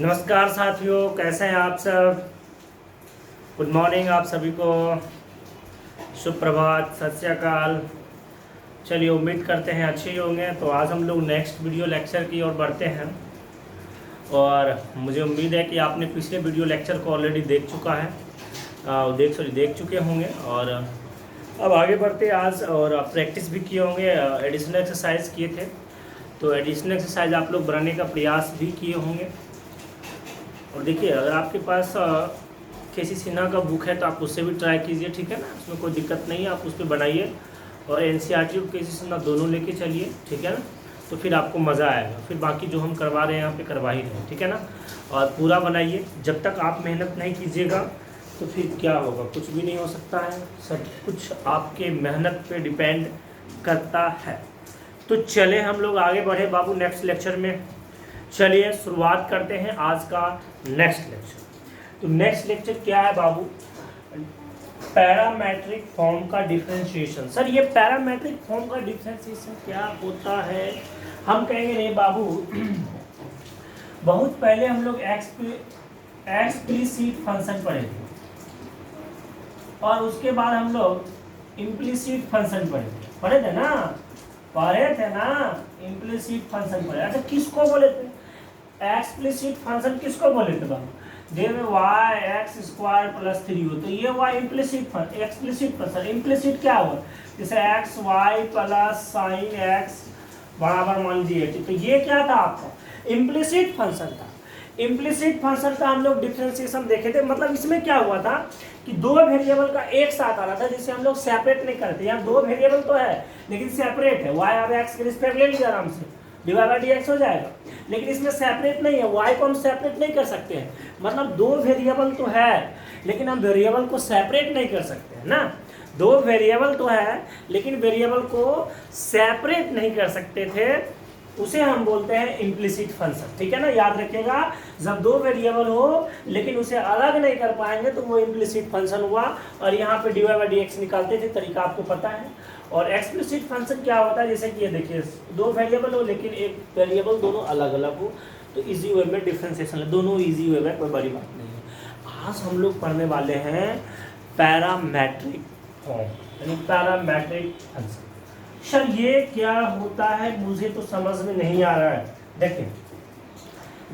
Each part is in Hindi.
नमस्कार साथियों, कैसे हैं आप सब। गुड मॉर्निंग आप सभी को, शुभ प्रभात, सत श्री अकाल। चलिए, उम्मीद करते हैं अच्छे ही होंगे। तो आज हम लोग नेक्स्ट वीडियो लेक्चर की ओर बढ़ते हैं और मुझे उम्मीद है कि आपने पिछले वीडियो लेक्चर को ऑलरेडी देख चुका है, देख चुके होंगे। और अब आगे बढ़ते आज, और प्रैक्टिस भी किए होंगे, एडिशनल एक्सरसाइज किए थे। तो एडिशनल एक्सरसाइज आप लोग बनाने का प्रयास भी किए होंगे। और देखिए, अगर आपके पास केसी सिन्हा का बुक है तो आप उससे भी ट्राई कीजिए, ठीक है ना। उसमें कोई दिक्कत नहीं है, आप उस पर बनाइए। और एनसीईआरटी और केसी सिन्हा दोनों लेके चलिए, ठीक है ना। तो फिर आपको मज़ा आएगा। फिर बाकी जो हम करवा रहे हैं यहाँ पे करवा ही रहे हैं, ठीक है ना। और पूरा बनाइए। जब तक आप मेहनत नहीं कीजिएगा तो फिर क्या होगा, कुछ भी नहीं हो सकता है। सब कुछ आपके मेहनत पे डिपेंड करता है। तो चले हम लोग आगे बढ़े बाबू नेक्स्ट लेक्चर में। चलिए शुरुआत करते हैं आज का नेक्स्ट लेक्चर। तो नेक्स्ट लेक्चर क्या है बाबू, पैरामेट्रिक फॉर्म का डिफरेंशिएशन। सर ये पैरामेट्रिक फॉर्म का डिफरेंशिएशन क्या होता है, हम कहेंगे नहीं बाबू। बहुत पहले हम लोग एक्सप्लिसिट फंक्शन पढ़े थे और उसके बाद हम लोग इम्प्लिसिट फंक्शन पढ़े थे ना। इम्प्लिसिट फंक्शन पढ़े। अच्छा, किसको बोले थे एक्सप्लिसिट फंक्शन, किसको बोले थे बाबू, दे में वाई एक्स स्क्वायर प्लस 3 हो तो ये हुआ implicit function. Explicit function, implicit क्या हुआ, जैसे x y plus sine x बराबर मान लीजिए, तो ये क्या था आपका इम्प्लिसिट फंक्शन था। इम्प्लिसिट फंक्शन का हम लोग डिफरेंशिएशन देखे थे। मतलब इसमें क्या हुआ था कि दो वेरिएबल का एक साथ आ रहा था, जिसे हम लोग सेपरेट नहीं करते। यहाँ दो वेरिएबल तो है लेकिन सेपरेट है। वाई और एक्स के रिस्पेक्ट ले लीजिए आराम से, डिवाइड बाई डीएक्स हो जाएगा। लेकिन इसमें सेपरेट नहीं है, वाई को हम सेपरेट नहीं कर सकते हैं। मतलब दो वेरिएबल तो है लेकिन हम वेरिएबल को सेपरेट नहीं कर सकते हैं ना। दो वेरिएबल तो है लेकिन वेरिएबल को सेपरेट नहीं कर सकते थे, उसे हम बोलते हैं इम्प्लिसिट फंक्शन, ठीक है ना। याद रखिएगा, जब दो वेरिएबल हो लेकिन उसे अलग नहीं कर पाएंगे तो वो इम्प्लिसिट फंक्शन हुआ। और यहाँ पे d Y by D x निकालते थे, तरीका आपको पता है। और एक्सप्लिसिट फंक्शन क्या होता है, जैसे कि ये देखिए, दो वेरिएबल हो लेकिन एक वेरिएबल दोनों अलग अलग हो तो इजी वे में डिफ्रेंसिएशन है। दोनों इजी वे में, कोई बड़ी बात नहीं है। आज हम लोग पढ़ने वाले हैं पैरामेट्रिक फॉर्म, यानी पैरामेट्रिक फंक्शन। सर ये क्या होता है, मुझे तो समझ में नहीं आ रहा है। देखिए,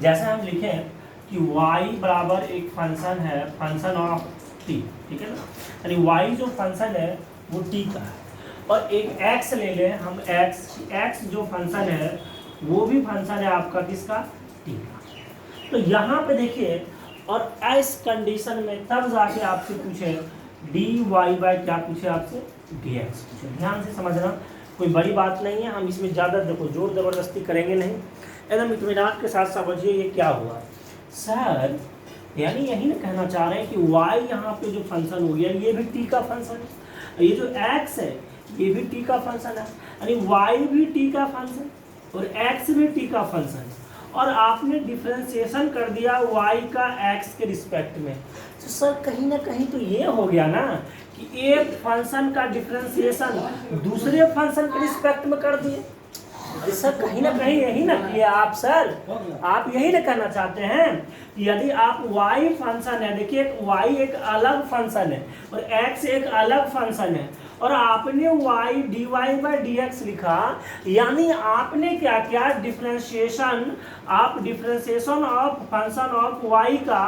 जैसे हम लिखें कि y बराबर एक फंक्शन है, फंक्शन ऑफ t, ठीक है ना। यानी y जो फंक्शन है वो t का है। और एक x ले लें हम, x जो फंक्शन है वो भी फंक्शन है आपका किसका, t का। तो यहाँ पे देखिए, और इस कंडीशन में तब जाके आपसे पूछे dy बाय क्या पूछे आपसे, dx पूछे। ध्यान से समझना, कोई बड़ी बात नहीं है। हम इसमें ज़्यादा देखो जोर ज़बरदस्ती करेंगे नहीं, एकदम इत्मीनान के साथ समझिए ये क्या हुआ सर। यानी यही ना कहना चाह रहे हैं कि y यहाँ पे जो फंक्शन हो गया ये भी t का फंक्शन है, ये जो x है ये भी t का फंक्शन है। यानी y भी t का फंक्शन और x भी t का फंक्शन है। और आपने डिफरेंशिएशन कर दिया y का x के रिस्पेक्ट में। तो सर कहीं ना कहीं तो ये हो गया ना कि एक फंक्शन का डिफरेंशिएशन दूसरे फंक्शन के रिस्पेक्ट में कर दिए। सर कहीं ना कहीं यही ना किए आप, सर आप यही ना कहना चाहते हैं कि यदि आप y फंक्शन है, देखिए y एक अलग फंक्शन है और x एक अलग फंक्शन है, और आपने y dy by D x लिखा, यानी आपने क्या किया, differentiation of function of y का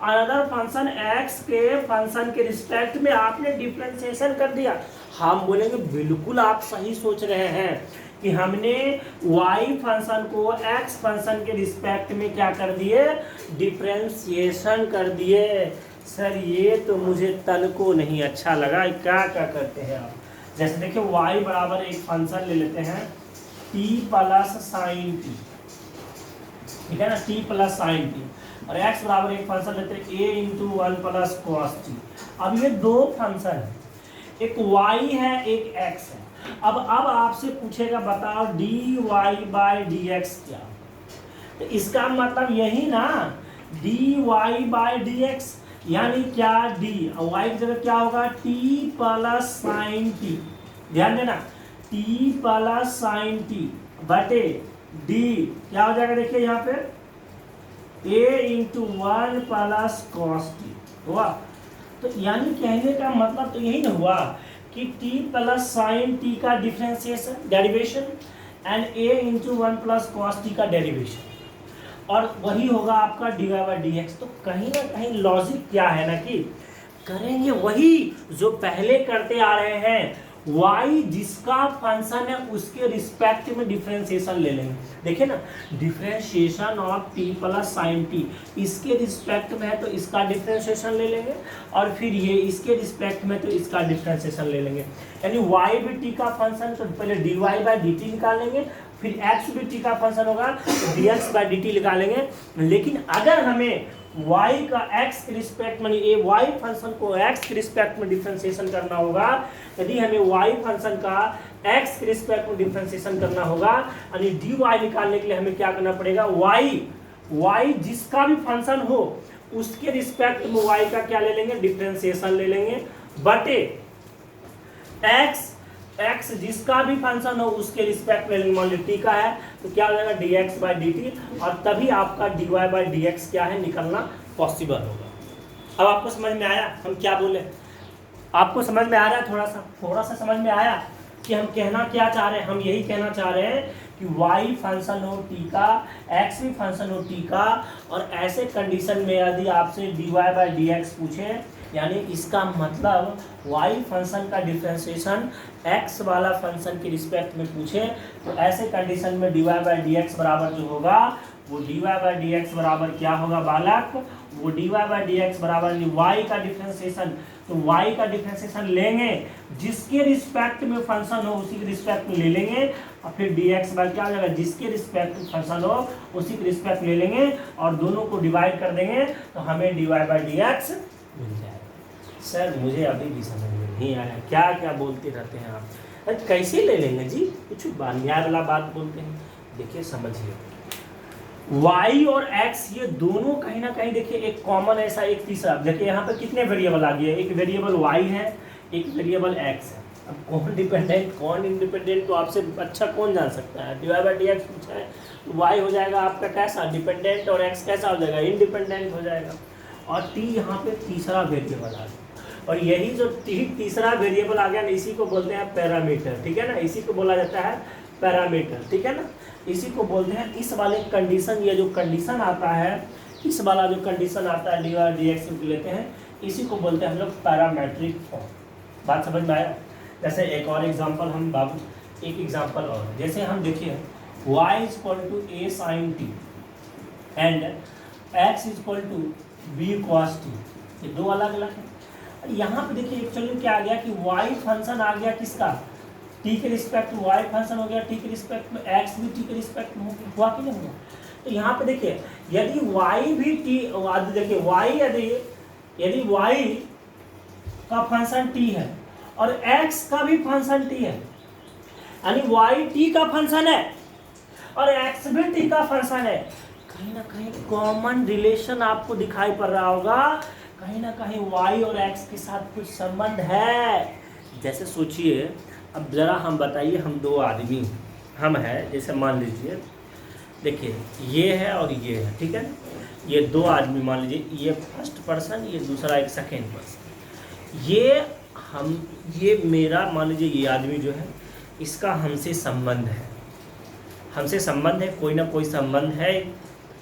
अनदर फंक्शन x के फंक्शन के रिस्पेक्ट में आपने डिफरेंशिएशन कर दिया। हम बोलेंगे बिल्कुल आप सही सोच रहे हैं कि हमने y फंक्शन को x फंक्शन के रिस्पेक्ट में क्या कर दिए, डिफरेंशिएशन कर दिए। सर ये तो मुझे तन को नहीं अच्छा लगा। क्या क्या करते हैं आप, जैसे देखिए y बराबर एक फंक्शन ले लेते हैं t प्लस साइन t, ठीक है ना, t प्लस साइन t, और x बराबर एक फंक्शन लेते हैं a into 1 plus cos t। अब ये दो फंक्शन है, एक y है एक x है। अब आपसे पूछेगा बताओ dy बाई dx क्या, तो इसका मतलब यही ना dy बाई dx, यानी क्या d और y की जगह क्या होगा t प्लस साइन t। ध्यान देना, t प्लस साइन t बटे d क्या हो जाएगा, देखिए यहाँ पे a into 1 plus cos T हुआ। तो यानी कहने का मतलब तो यही ना हुआ कि t प्लस साइन टी का differentiation derivation and a into 1 plus cos T का डेरिवेशन, और वही होगा आपका dy बाई डी एक्स। तो कहीं ना कहीं लॉजिक क्या है ना कि करेंगे वही जो पहले करते आ रहे हैं, y जिसका फंक्शन है उसके रिस्पेक्ट में डिफरेंशिएशन ले लेंगे। देखिए ना, differentiation of t plus sign T इसके रिस्पेक्ट में है तो इसका डिफरेंशिएशन ले लेंगे, और फिर ये इसके रिस्पेक्ट में तो इसका डिफरेंशिएशन ले लेंगे। यानी y भी t का फंक्शन तो पहले dy बाई डी टी निकालेंगे, फिर x भी t का फंक्शन होगा तो dx बाई डी टी निकालेंगे। लेकिन अगर हमें y का x के रिस्पेक्ट में ये y फंक्शन को x के रिस्पेक्ट में डिफरेंशिएशन करना होगा, यदि हमें y फंक्शन का x के रिस्पेक्ट में डिफरेंशिएशन करना होगा, यानी dy निकालने के लिए हमें क्या करना पड़ेगा, y जिसका भी फंक्शन हो उसके रिस्पेक्ट में y का क्या ले लेंगे, डिफरेंशिएशन ले लेंगे, बटे x जिसका भी फंक्शन हो उसके रिस्पेक्ट में मान लो t का है तो क्या हो जाएगा dx बाई डी टी, और तभी आपका dy बाई डी एक्स क्या है निकलना पॉसिबल होगा। अब आपको समझ में आया हम क्या बोले? आपको समझ में आ रहा है? थोड़ा सा समझ में आया कि हम कहना क्या चाह रहे हैं? हम यही कहना चाह रहे हैं कि y फंक्शन हो t का, x भी फंक्शन हो t का, और ऐसे कंडीशन में यदि आपसे dy बाई डी एक्स पूछे, यानी इसका मतलब y फंक्शन का डिफरेंशिएशन x वाला फंक्शन के रिस्पेक्ट में पूछे, तो ऐसे कंडीशन में dy बाई डी एक्स बराबर जो होगा वो dy बाई डी एक्स बराबर क्या होगा बालक, वो dy बाई डी एक्स बराबर y का डिफरेंशिएशन, तो y का डिफरेंशिएशन लेंगे जिसके रिस्पेक्ट में फंक्शन हो उसी के रिस्पेक्ट में ले लेंगे, और फिर dx बाई क्या हो जाएगा, जिसके रिस्पेक्ट में फंक्शन हो उसी के रिस्पेक्ट ले लेंगे और दोनों को डिवाइड कर देंगे तो हमें dy बाई डी एक्स मिल जाएगा। सर मुझे अभी भी समझ में नहीं आया, क्या क्या बोलते रहते हैं आप? अरे कैसे ले लेंगे जी, कुछ न्याय वाला बात बोलते हैं। देखिए समझिए, y और x ये दोनों कहीं ना कहीं देखिए एक कॉमन ऐसा एक तीसरा, देखिए यहाँ पे कितने वेरिएबल आ गए, एक वेरिएबल y है, एक वेरिएबल x है। अब कौन डिपेंडेंट कौन इंडिपेंडेंट तो आपसे अच्छा कौन जान सकता है? dy बाई डी एक्स पूछा है तो y हो जाएगा आपका कैसा, डिपेंडेंट, और x कैसा हो जाएगा, इंडिपेंडेंट हो जाएगा, और t यहाँ पे तीसरा वेरिएबल आ गया। और यही जो तीसरा वेरिएबल आ गया ना, इसी को बोलते हैं पैरामीटर, ठीक है ना, इसी को बोला जाता है पैरामीटर, ठीक है ना, इसी को बोलते हैं। इस वाले कंडीशन, ये जो कंडीशन आता है, इस वाला जो कंडीशन आता है dy बाई डी एक्स लेते हैं, इसी को बोलते हैं हम लोग पैरामेट्रिक फॉर्म। बात समझ में आया? जैसे एक और एग्जांपल हम बाबू, एक एग्जांपल और, जैसे हम देखिए y is equal to a sin t and x is equal to b cos t, ये दो अलग अलग है। यहाँ पे देखिए एक्चुअली क्या आ गया कि y फंक्शन आ गया किसका, t के रिस्पेक्ट में y फंक्शन हो गया, t के रिस्पेक्ट में x भी t के रिस्पेक्ट में हुआ कि नहीं हुआ? तो यहाँ पे देखिए यदि y भी t, देखिए y यदि y का फंक्शन t है और x का भी फंक्शन t है, यानी y t का फंक्शन है और x भी t का फंक्शन है, कहीं ना कहीं कॉमन रिलेशन आपको दिखाई पड़ रहा होगा, कहीं ना कहीं y और x के साथ कुछ संबंध है। जैसे सोचिए, अब ज़रा हम बताइए, हम दो आदमी हम हैं, जैसे मान लीजिए देखिए ये है और ये है, ठीक है ना, ये दो आदमी मान लीजिए, ये फर्स्ट पर्सन, ये दूसरा एक सेकेंड पर्सन, ये मेरा मान लीजिए ये आदमी जो है इसका हमसे संबंध है, हमसे संबंध है, कोई ना कोई संबंध है,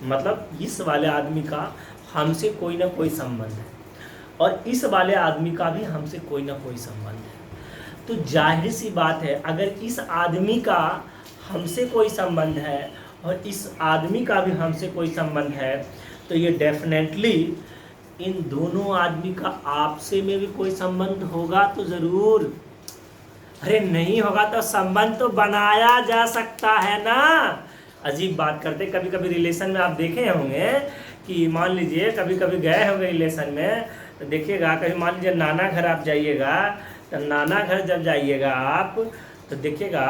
मतलब इस वाले आदमी का हमसे कोई ना कोई संबंध है और इस वाले आदमी का भी हमसे कोई ना कोई संबंध है। तो जाहिर सी बात है, अगर इस आदमी का हमसे कोई संबंध है और इस आदमी का भी हमसे कोई संबंध है, तो ये डेफिनेटली इन दोनों आदमी का आपसे में भी कोई संबंध होगा तो ज़रूर। अरे नहीं होगा तो संबंध तो बनाया जा सकता है ना। अजीब बात करते, कभी कभी रिलेशन में आप देखे होंगे कि मान लीजिए कभी कभी गए होंगे रिलेशन में, तो देखिएगा कभी मान लीजिए नाना घर आप जाइएगा, तो नाना घर जब जाइएगा आप तो देखिएगा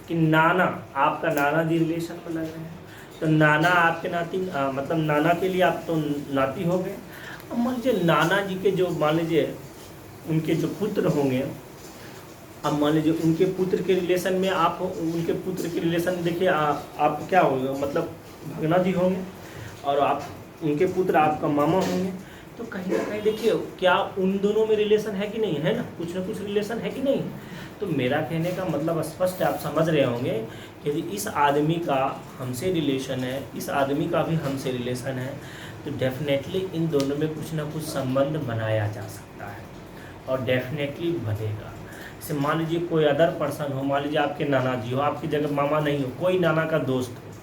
कि नाना, आपका नाना जी रिलेशन में लग रहे हैं, तो नाना आपके नाती, मतलब नाना के लिए आप तो नाती हो गए। अब मान लीजिए नाना जी के जो मान लीजिए उनके जो पुत्र होंगे, अब मान लीजिए उनके पुत्र के रिलेशन में आप, उनके पुत्र के रिलेशन में देखिए आप क्या होगा, मतलब भगना जी होंगे, और आप उनके पुत्र आपका मामा होंगे। तो कहीं ना कहीं देखिए क्या उन दोनों में रिलेशन है कि नहीं है ना, कुछ रिलेशन है कि नहीं। तो मेरा कहने का मतलब स्पष्ट आप समझ रहे होंगे कि यदि इस आदमी का हमसे रिलेशन है, इस आदमी का भी हमसे रिलेशन है, तो डेफिनेटली इन दोनों में कुछ ना कुछ संबंध बनाया जा सकता है और डेफिनेटली बनेगा। जैसे मान लीजिए कोई अदर पर्सन हो, मान लीजिए आपके नाना जी हो, आपकी जगह मामा नहीं हो, कोई नाना का दोस्त हो,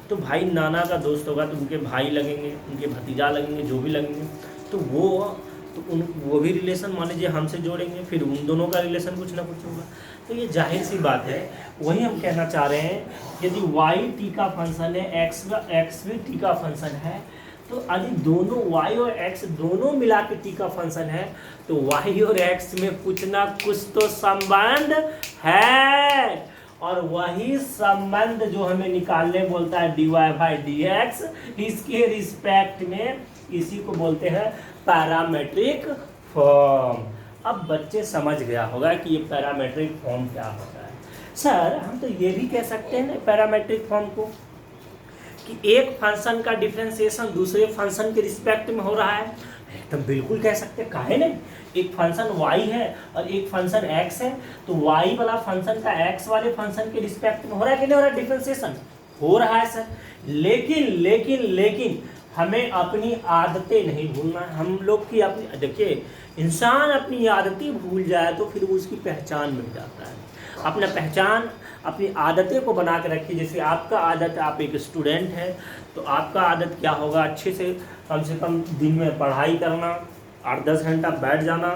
तो भाई नाना का दोस्त होगा तो उनके भाई लगेंगे, उनके भतीजा लगेंगे, जो भी लगेंगे, तो वो भी रिलेशन मान लीजिए हमसे जोड़ेंगे, फिर उन दोनों का रिलेशन कुछ ना कुछ होगा। तो ये जाहिर सी बात है, वही हम कहना चाह रहे हैं यदि वाई टी का फंक्शन है, एक्स भी टी का फंक्शन है, तो यदि दोनों y और x दोनों मिला के टी का फंक्शन है, तो y और x में कुछ ना कुछ तो संबंध है, और वही संबंध जो हमें निकालने बोलता है dy/dx, इसके रिस्पेक्ट में इसी को बोलते हैं पैरामेट्रिक फॉर्म। अब बच्चे समझ गया होगा कि ये पैरामेट्रिक फॉर्म क्या होता है। सर हम तो ये भी कह सकते हैं ना पैरामेट्रिक फॉर्म को कि एक फंक्शन का डिफरेंशिएशन दूसरे फंक्शन के रिस्पेक्ट में हो रहा है, एकदम बिल्कुल कह सकते हैं। काहे नहीं, एक फंक्शन y है और एक फंक्शन x है, तो y वाला फंक्शन का x वाले फंक्शन के रिस्पेक्ट में हो रहा है कि नहीं हो रहा है, डिफरेंशिएशन हो रहा है सर। लेकिन हमें अपनी आदतें नहीं भूलना है। हम लोग की अपनी, देखिए इंसान अपनी आदतें भूल जाए तो फिर उसकी पहचान मिट जाता है। अपना पहचान, अपनी आदतें को बना के रखिए। जैसे आपका आदत, आप एक स्टूडेंट हैं तो आपका आदत क्या होगा, अच्छे से कम दिन में पढ़ाई करना, 8-10 घंटा बैठ जाना,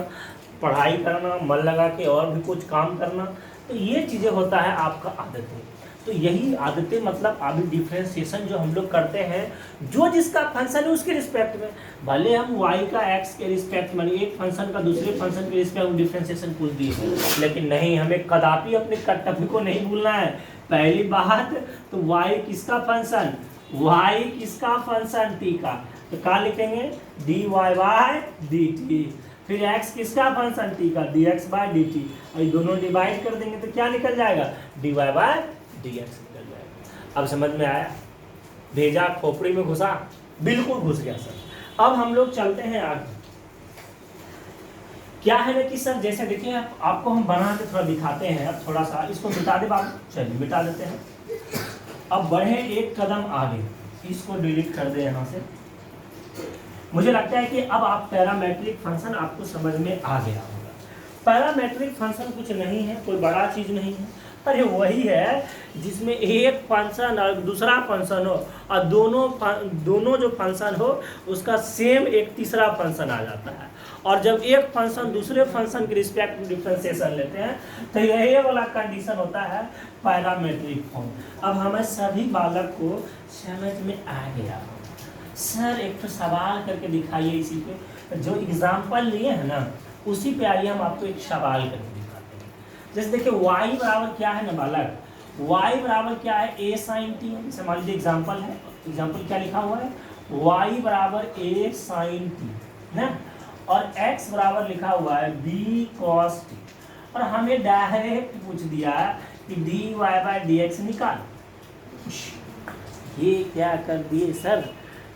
पढ़ाई करना, मन लगा के और भी कुछ काम करना, तो ये चीज़ें होता है आपका आदतें। तो यही आदतें मतलब अभी डिफ्रेंशिएशन जो हम लोग करते हैं, जो जिसका फंक्शन है उसके रिस्पेक्ट में, भले हम y का x के रिस्पेक्ट में, एक फंक्शन का दूसरे फंक्शन के रिस्पेक्ट में डिफ्रेंशिएशन पूछ दिए, लेकिन नहीं, हमें कदापि अपने कर्तव्य को नहीं भूलना है। पहली बात तो y किसका फंक्शन, y किसका फंक्शन t का, तो क्या लिखेंगे dy/dt। फिर x किसका फंक्शन t का, dx/dt, और ये दोनों डिवाइड कर देंगे तो क्या निकल जाएगा dy/dx निकल जाएगा। अब समझ में आया, भेजा खोपड़ी में घुसा, बिल्कुल घुस गया सर। अब हम लोग चलते हैं आगे। क्या है ना कि सर जैसे देखिए आपको हम बना के थोड़ा दिखाते हैं। अब थोड़ा सा इसको मिटा दे बाबू, चलिए मिटा देते हैं। अब बढ़े एक कदम आगे, इसको डिलीट कर दे यहाँ से। मुझे लगता है कि अब आप पैरामेट्रिक फंक्शन आपको समझ में आ गया होगा। पैरामेट्रिक फंक्शन कुछ नहीं है, कोई बड़ा चीज नहीं है, अरे वही है जिसमें एक फंक्शन और दूसरा फंक्शन हो, और दोनों जो फंक्शन हो उसका सेम एक तीसरा फंक्शन आ जाता है, और जब एक फंक्शन दूसरे फंक्शन के रिस्पेक्ट में डिफरेंशिएशन लेते हैं तो यही वाला कंडीशन होता है पैरामेट्रिक फॉर्म। अब हमें सभी बालक को समझ में आ गया। सर एक तो सवाल करके दिखाइए, इसी पे जो एग्जाम्पल लिए हैं ना उसी पे आइए हम आपको एक सवाल करके दिखाते हैं। जैसे देखिए y बराबर क्या है ना बालक, y बराबर क्या है a sin t। जैसे मान लीजिए एग्जाम्पल है, एग्जाम्पल क्या लिखा हुआ है, y बराबर a sin t ना, और x बराबर लिखा हुआ है b cos t, और हमें डायरेक्ट पूछ दिया कि dy/dx निकाल। ये क्या कर दिए सर,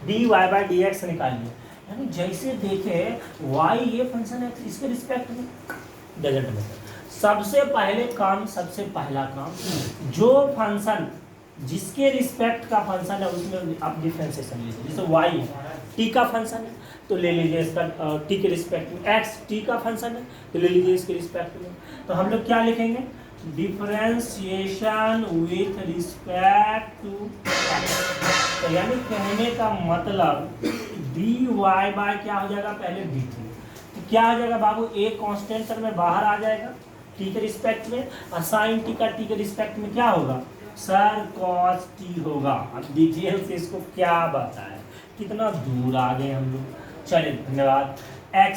dy/dx निकालिए। यानी जैसे देखे y ये फंक्शन है इसके रिस्पेक्ट में डजंट मैटर। सबसे पहला काम जो फंक्शन जिसके रिस्पेक्ट का फंक्शन है उसमें आप डिफरेंशिएशन लीजिए। जैसे y t का फंक्शन है तो ले लीजिए इसका t के रिस्पेक्ट में, x t का फंक्शन है तो ले लीजिए इसके रिस्पेक्ट में। तो हम लोग क्या लिखेंगे, differentiation with respect to x। तो यानी कहने का मतलब dy बाय क्या हो जाएगा, पहले dt, तो क्या हो जाएगा बाबू, एक कांस्टेंट टर्म में बाहर आ जाएगा t के रिस्पेक्ट में, और साइन t का t के रिस्पेक्ट में क्या होगा सर cos t होगा। अब डिटेल से इसको क्या बताएं, कितना दूर आ गए हम लोग। चलिए धन्यवाद। x,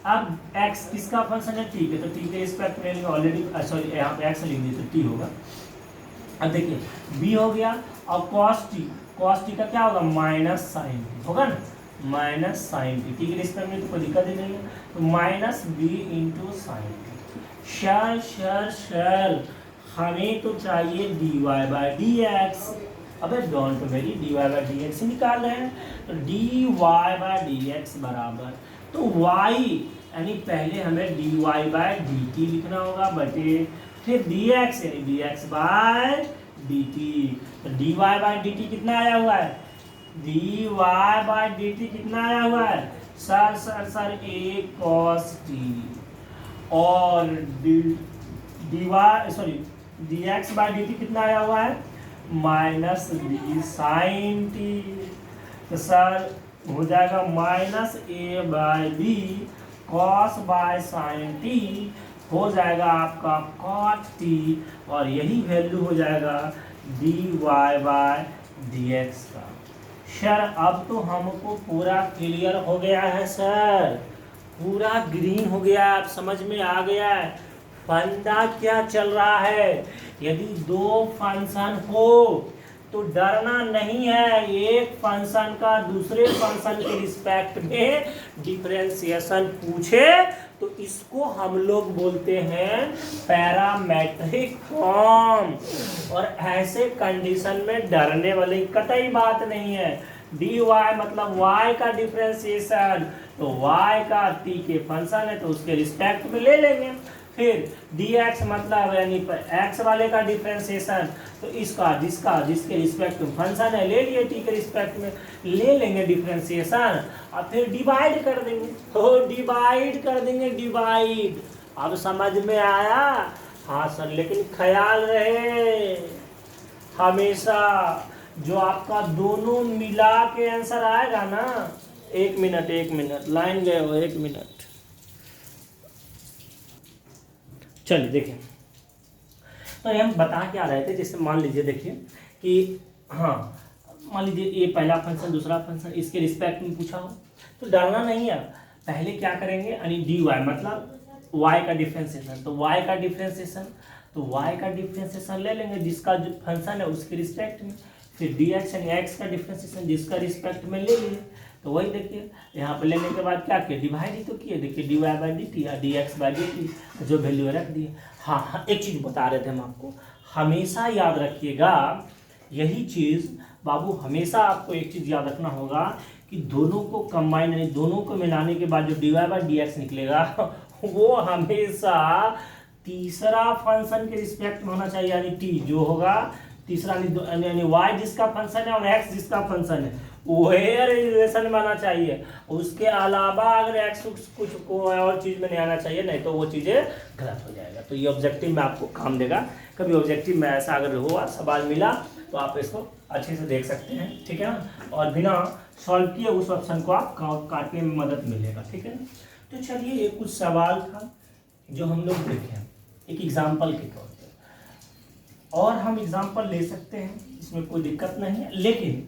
अब x किसका फंक्शन है, t के, तो t के रिस्पेक्ट में ऑलरेडी सॉरी यहाँ पे x लिख दिए तो t होगा। अब देखिए b हो गया, और cos t का क्या होगा माइनस साइन t होगा ना, माइनस साइन t के रिस्पेक्ट में तो कोई दिक्कत ही नहीं है, तो minus b into sine t। शर हमें तो चाहिए dy/dx, अबे don't worry, d Y by D x निकाल रहे हैं, तो D Y by D x बराबर, तो वाई यानी पहले हमें d Y by D t लिखना होगा बटे फिर डी एक्स यानी d x by d t. तो D Y by D t कितना आया हुआ है, d Y by D t कितना आया हुआ है sir sir sir a cos t, और d y sorry d x by D t कितना आया हुआ है माइनस डी साइन टी। तो सर हो जाएगा minus a by b cos by sine t, हो जाएगा आपका कॉट टी, और यही वैल्यू हो जाएगा d y by d x का। सर अब तो हमको पूरा क्लियर हो गया है सर, पूरा ग्रीन हो गया, आप समझ में आ गया है फंडा क्या चल रहा है। यदि दो फंक्शन हो तो डरना नहीं है, एक फंक्शन का दूसरे फंक्शन के रिस्पेक्ट में डिफरेंशिएशन पूछे तो इसको हम लोग बोलते हैं पैरामेट्रिक फॉर्म, और ऐसे कंडीशन में डरने वाली कतई बात नहीं है। डी वाई मतलब वाई का डिफरेंशिएशन, तो वाई का टी के फंक्शन है तो उसके रिस्पेक्ट में ले लेंगे। फिर डी एक्स मतलब यानी एक्स वाले का डिफरेंशिएशन, तो इसका जिसके रिस्पेक्ट में फंक्शन है ले लिए, टी के रिस्पेक्ट में ले लेंगे डिफरेंशिएशन, और फिर डिवाइड कर देंगे, तो डिवाइड कर देंगे डिवाइड। अब समझ में आया? हाँ सर, लेकिन ख्याल रहे हमेशा जो आपका दोनों मिला के आंसर आएगा ना, एक मिनट लाइन गए हो, 1 मिनट। चलिए देखिए, तो हम बता क्या रहे थे, जैसे मान लीजिए देखिए कि हाँ मान लीजिए ये पहला फंक्शन दूसरा फंक्शन इसके रिस्पेक्ट में पूछा हो तो डरना नहीं है। पहले क्या करेंगे यानी डी वाई मतलब वाई का डिफरेंशिएशन, तो वाई का डिफरेंशिएशन ले लेंगे जिसका जो फंक्शन है उसके रिस्पेक्ट में, फिर डी एक्स यानी एक्स का डिफरेंशिएशन जिसका रिस्पेक्ट में ले लिए। तो वही देखिए यहाँ पे लेने के बाद क्या किया, डिवाइड ही तो किए, देखिए D Y by D T या D x by D T जो वैल्यू रख दिए। हाँ एक चीज़ बता रहे थे हम आपको, हमेशा याद रखिएगा यही चीज़ बाबू, हमेशा आपको एक चीज़ याद रखना होगा कि दोनों को कंबाइन यानी दोनों को मिलाने के बाद जो d Y by D x निकलेगा वो हमेशा तीसरा फंक्शन के रिस्पेक्ट में होना चाहिए, यानी टी जो होगा तीसरा यानी वाई जिसका फंक्शन है और एक्स जिसका फंक्शन है वही रिलेशन में आना चाहिए। उसके अलावा अगर एक्स कुछ को और चीज़ में नहीं आना चाहिए, नहीं तो वो चीज़ें गलत हो जाएगा। तो ये ऑब्जेक्टिव में आपको काम देगा। कभी ऑब्जेक्टिव में ऐसा अगर हुआ सवाल मिला तो आप इसको अच्छे से देख सकते हैं, ठीक है ना, और बिना सॉल्व किए उस ऑप्शन को आप काटने में मदद मिलेगा, ठीक है ना। तो चलिए ये कुछ सवाल था जो हम लोग देखें एक एग्जाम्पल के तौर पर, और हम एग्जाम्पल ले सकते हैं, इसमें कोई दिक्कत नहीं है, लेकिन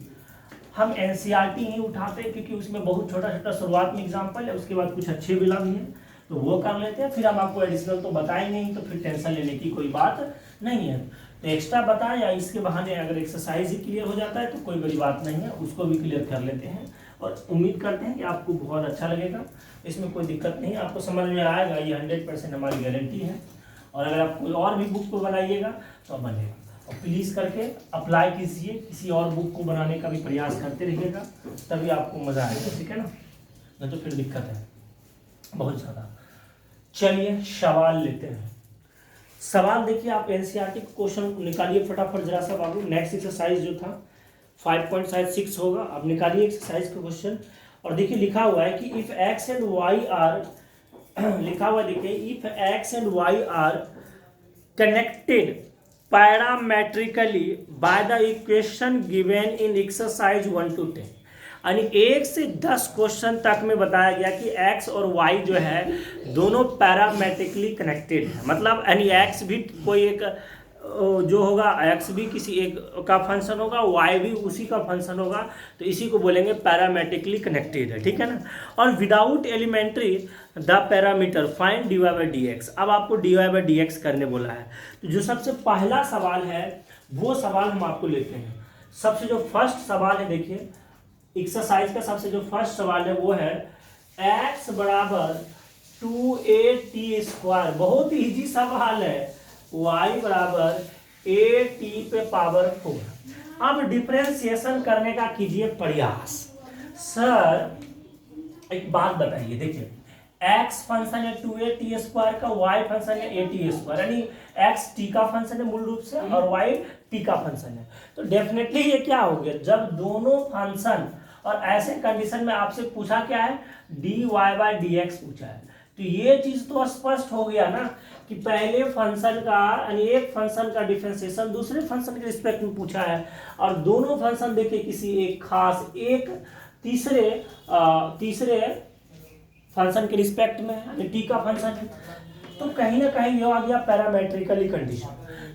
हम एनसीईआरटी ही उठाते हैं क्योंकि उसमें बहुत छोटा छोटा शुरुआत में एग्जाम्पल है, उसके बाद कुछ अच्छे भी भी हैं तो वो कर लेते हैं, फिर हम आपको एडिशनल तो बताएंगे ही, तो फिर टेंशन लेने की कोई बात नहीं है। तो एक्स्ट्रा बताएं या इसके बहाने अगर एक्सरसाइज ही क्लियर हो जाता है तो कोई बड़ी बात नहीं है, उसको भी क्लियर कर लेते हैं, और उम्मीद करते हैं कि आपको बहुत अच्छा लगेगा। इसमें कोई दिक्कत नहीं, आपको समझ में आएगा, ये 100% हमारी गारंटी है। और अगर आप कोई और भी बुक को बनाइएगा तो बनेगा, और प्लीज़ करके अप्लाई कीजिए, किसी और बुक को बनाने का भी प्रयास करते रहिएगा, तभी आपको मज़ा आएगा, ठीक है ना, नहीं तो फिर दिक्कत है बहुत ज़्यादा। चलिए सवाल लेते हैं। सवाल देखिए, आप एनसीईआरटी क्वेश्चन निकालिए फटाफट जरा सा बाबू। नेक्स्ट एक्सरसाइज जो था 5.6 होगा, अब निकालिए एक्सरसाइज का क्वेश्चन। और देखिए लिखा हुआ है कि if X and Y are लिखा हुआ देखिए, if X and Y are connected parametrically by the equation given in exercise 1 to 10, यानी 1 से 10 क्वेश्चन तक में बताया गया कि x और y जो है दोनों पैरामेट्रिकली कनेक्टेड है, मतलब यानी x भी कोई एक जो होगा, x भी किसी एक का फंक्शन होगा, y भी उसी का फंक्शन होगा, तो इसी को बोलेंगे पैरामेट्रिकली कनेक्टेड है, ठीक है ना। और without elementary the parameter find d Y by D x. अब आपको d Y by D x करने बोला है, तो जो सबसे पहला सवाल है वो सवाल हम आपको लेते हैं। सबसे जो फर्स्ट सवाल है देखिए एक्सरसाइज का, सबसे जो फर्स्ट सवाल है वो है x बराबर 2at², बहुत ही ईजी सवाल है, y बराबर at पे पावर 4। अब डिफरेंशिएशन करने का कीजिए प्रयास। सर एक बात बताइए, देखिए x फंक्शन है 2a t² का, y फंक्शन है a t², यानी x t का फंक्शन है मूल रूप से और y t का फंक्शन है। तो डेफिनेटली ये क्या हो गया, जब दोनों फंक्शन और ऐसे कंडीशन में आपसे पूछा क्या है, dy/dx पूछा है, तो ये चीज तो स्पष्ट हो गया ना कि पहले फंक्शन का यानी एक फंक्शन का डिफरेंशिएशन दूसरे फंक्शन के रिस्पेक्ट में पूछा है, और दोनों फंक्शन देखिए किसी एक खास एक तीसरे फंक्शन के रिस्पेक्ट में यानी टी का फंक्शन है। तो कहीं ना कहीं ये आ गया पैरामेट्रिकली कंडीशन।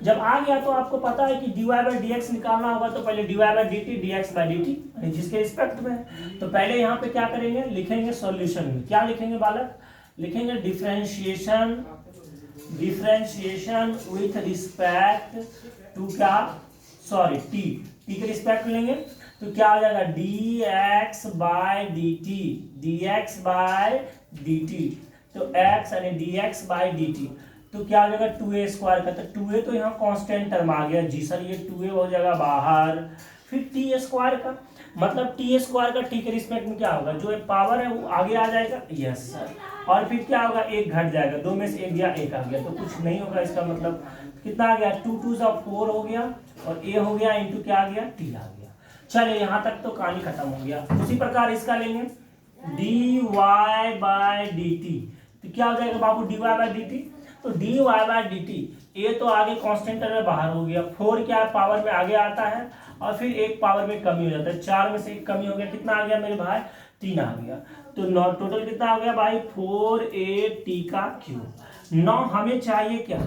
जब आ गया तो आपको पता है कि dy/dx निकालना होगा, तो पहले dy/dt dx/dt जिसके रिस्पेक्ट में है। तो पहले यहाँ पे क्या करेंगे, लिखेंगे सॉल्यूशन में क्या लिखेंगे बालक, लिखेंगे डिफरेंशिएशन विथ रिस्पेक्ट टू क्या, सॉरी टी के रिस्पेक्ट में लेंगे तो क्या हो जाएगा dx/dt। तो x यानी dx/dt तो क्या हो जाएगा 2a² का, तो 2a तो यहाँ कांस्टेंट टर्म आ गया जी सर, ये 2a हो जाएगा बाहर, फिर t² का मतलब t² का t के रिस्पेक्ट में क्या होगा, जो पावर है वो आगे आ जाएगा, यस सर, और फिर क्या होगा एक घट जाएगा, दो में से एक गया एक आ गया, तो कुछ नहीं होगा, इसका मतलब कितना आ गया 2 2 4 हो गया और a हो गया इंटू क्या आ गया t आ गया। चलिए यहाँ तक तो कहानी खत्म हो गया। उसी प्रकार इसका लेंगे dy/dt, तो क्या हो जाएगा बाबू dy/dt, तो dy/dt ये तो आगे कांस्टेंट टर्म में बाहर हो गया, 4 क्या पावर में आगे आता है और फिर एक पावर में कमी हो जाता है, 4 में से एक कमी हो गया, कितना आ गया मेरे भाई 3 आ गया, तो टोटल कितना हो गया भाई 4a/t³। नौ हमें चाहिए क्या,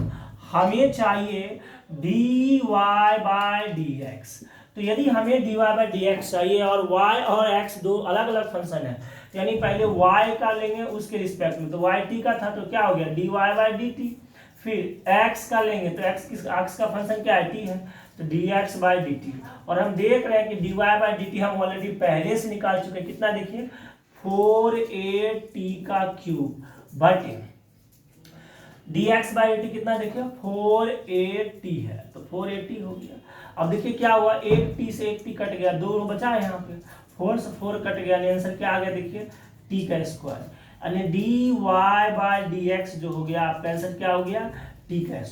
हमें चाहिए dy/dx। तो यदि हमें dy/dx चाहिए और y और x दो अलग अलग फंक्शन है, यानी पहले y का लेंगे उसके रिस्पेक्ट में, तो y t का था तो क्या हो गया dy/dt, फिर x का लेंगे तो x का फंक्शन क्या है t है, तो dx/dt, और हम देख रहे हैं कि dy/dt हम ऑलरेडी पहले से निकाल चुके हैं, कितना देखिए 4a/t³ बटे dx/dt कितना देखिए 4a/t है, तो 4a/t हो गया। अब देखिए क्या हुआ, एक t से एक t कट गया, दो बचा है यहाँ पे, 4 से 4 कट गया, आंसर क्या आ गया देखिए t², यानी dy/dx जो हो गया आपका आंसर क्या हो गया t²।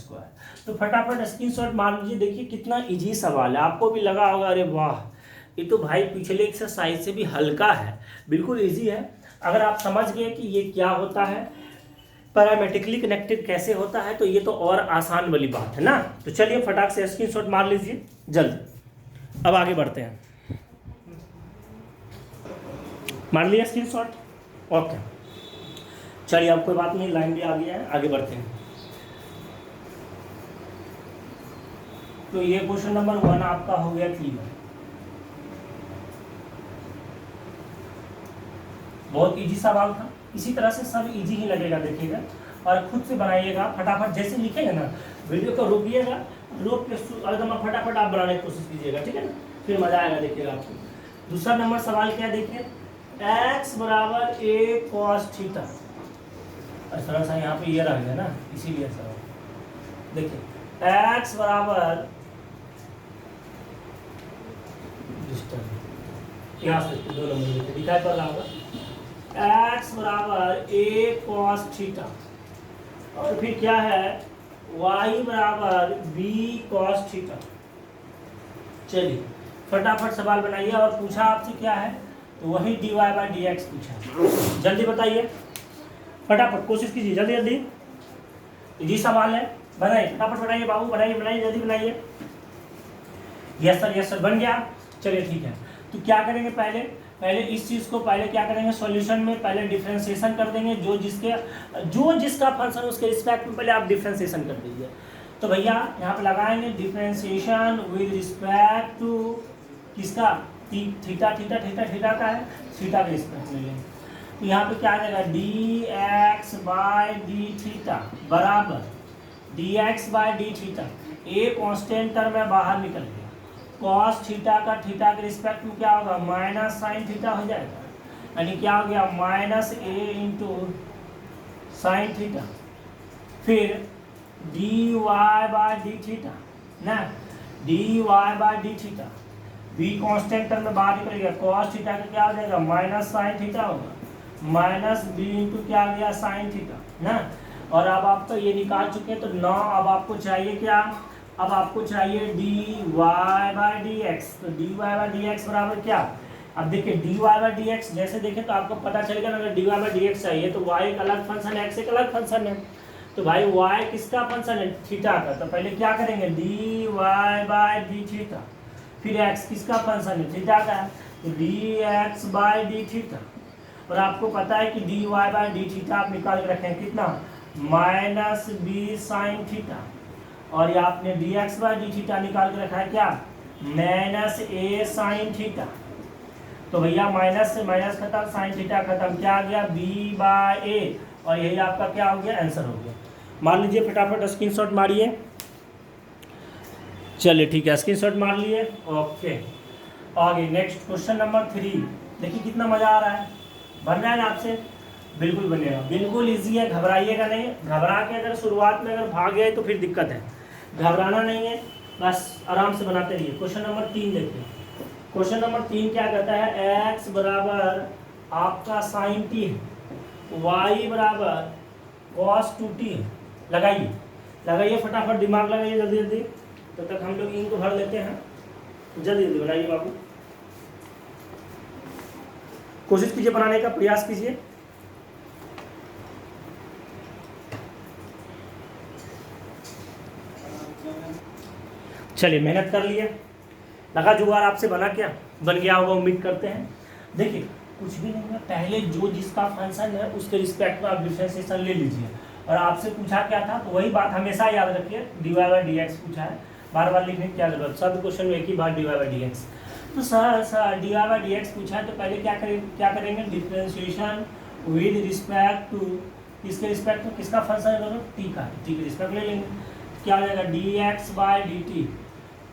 तो फटाफट स्क्रीनशॉट मार लीजिए, देखिए कितना इजी सवाल है, आपको भी लगा होगा अरे वाह ये तो भाई पिछले एक्सरसाइज से भी हल्का है, बिल्कुल इजी है। अगर आप समझ गए कि ये क्या होता है, पैरामेट्रिकली कनेक्टेड कैसे होता है, तो ये तो और आसान वाली बात है ना। तो चलिए फटाक से स्क्रीनशॉट मार लीजिए जल्दी। अब आगे बढ़ते हैं, मार लिया स्क्रीनशॉट, ओके चलिए अब कोई बात नहीं, लाइन भी आ गया है, आगे बढ़ते हैं। तो ये क्वेश्चन नंबर 1 आपका हो गया क्लियर, बहुत इजी सवाल था, इसी तरह से सब इजी ही लगेगा, देखिएगा और खुद से बनाइएगा फटाफट, जैसे लिखेंगे ना वीडियो को रोकिएगा, रोक के एकदम फटाफट आप बनाने की कोशिश कीजिएगा, ठीक है ना, फिर मजा आएगा देखिएगा आपको। दूसरा नंबर सवाल क्या देखिए, x = a cos थीटा, थोड़ा सा यहाँ पे ये रह गया ना इसीलिए सर, देखिए x बराबर यहाँ से दो नंबर दिखाई पड़ रहा होगा, x = a cos थीटा और फिर क्या है y = b cos थीटा। चलिए फटाफट सवाल बनाइए, और पूछा आपसे क्या है, तो वही dy/dx पूछा, जल्दी बताइए फटाफट, कोशिश कीजिए जल्दी जल्दी, इजी सवाल है, बनाइए फटाफट बनाइए बाबू, बनाइए जल्दी बनाइए। यस सर बन गया, चलिए ठीक है। तो क्या करेंगे, पहले इस चीज को पहले क्या करेंगे, सॉल्यूशन में पहले डिफरेंशिएशन कर देंगे, जो जिसका फंक्शन उसके रिस्पेक्ट में पहले आप डिफरेंशिएशन कर दीजिए। तो भैया यहाँ पे लगाएंगे डिफरेंशिएशन विद रिस्पेक्ट टू किसका, थीटा का है, थीटा के रिस्पेक्ट में लेंगे, तो यहाँ पे क्या आ जाएगा dx/dθ बराबर dx/dθ, एक कांस्टेंट टर्म में बाहर निकल गया, cos थीटा का थीटा के रिस्पेक्ट में क्या होगा माइनस साइन थीटा हो जाएगा, यानी क्या हो गया -a sin थीटा, फिर dy/dθ ना, dy/dθ बी कांस्टेंट टर्म में बाहर निकलेगा, कॉस थीटा का क्या हो जाएगा माइनस साइन थीटा होगा, माइनस बी इंटू क्या आ गया साइन थीटा ना। और अब आप तो ये निकाल चुके हैं तो 9, अब आपको चाहिए क्या, अब आपको चाहिए D Y by D X. तो D Y by D x बराबर क्या, अब देखिए D Y by D X जैसे देखें तो आपको पता चलेगा ना, अगर D Y by D X चाहिए तो वाई एक अलग फंक्शन है, एक्स एक अलग फंक्शन है। तो भाई वाई किसका फंक्शन है, थीटा का, तो पहले क्या करेंगे d Y by D theta. फिर एक्स किसका फंक्शन है, थीटा का है, तो D x by D theta. और आपको पता है कि d Y by D theta आप निकाल के रखें कितना, माइनस बी साइन थीटा। और ये आपने D x by D theta निकाल के रखा है क्या, माइनस ए साइन थीटा। तो भैया माइनस से माइनस खत्म, साइन थीटा खत्म, क्या आ गया बी बाई ए। और यही आपका क्या हो गया, आंसर हो गया। मान लीजिए फटाफट स्क्रीनशॉट मारिए। चलिए ठीक है, स्क्रीनशॉट मार लिए, ओके। आगे नेक्स्ट क्वेश्चन नंबर 3। देखिए कितना मजा आ रहा है, बन रहा है ना आपसे, बिल्कुल बनेगा, बिल्कुल इजी है, घबराइएगा नहीं। घबरा के अगर शुरुआत में अगर भाग गए तो फिर दिक्कत है, घबराना नहीं है, बस आराम से बनाते रहिए। क्वेश्चन नंबर 3 देखिए, क्वेश्चन नंबर 3 क्या कहता है, x बराबर आपका साइन टी है, y बराबर कॉस 2t है। लगाइए लगाइए फटाफट, दिमाग लगाइए जल्दी जल्दी, तब तक हम लोग इनको भर लेते हैं। जल्दी जल्दी बनाइए बाबू, कोशिश कीजिए बनाने का प्रयास कीजिए। चलिए मेहनत कर लिए, लगा जुगाड़, आपसे बना क्या, बन गया होगा उम्मीद करते हैं। देखिए कुछ भी नहीं है, पहले जो जिसका फंक्शन है उसके रिस्पेक्ट में आप डिफरेंशिएशन ले लीजिए। और आपसे पूछा क्या था, तो वही बात हमेशा याद रखिए, d Y by D x पूछा है, बार बार लिखने की क्या जरूरत, सब क्वेश्चन में एक ही बात D Y by D X. तो sir D Y by D x पूछा है तो पहले क्या करेंगे डिफरेंशिएशन विद रिस्पेक्ट टू, इसके रिस्पेक्ट में किसका फंक्शन है दोनों, टी का, टी के रिस्पेक्ट ले लेंगे। क्या हो जाएगा d x by D t,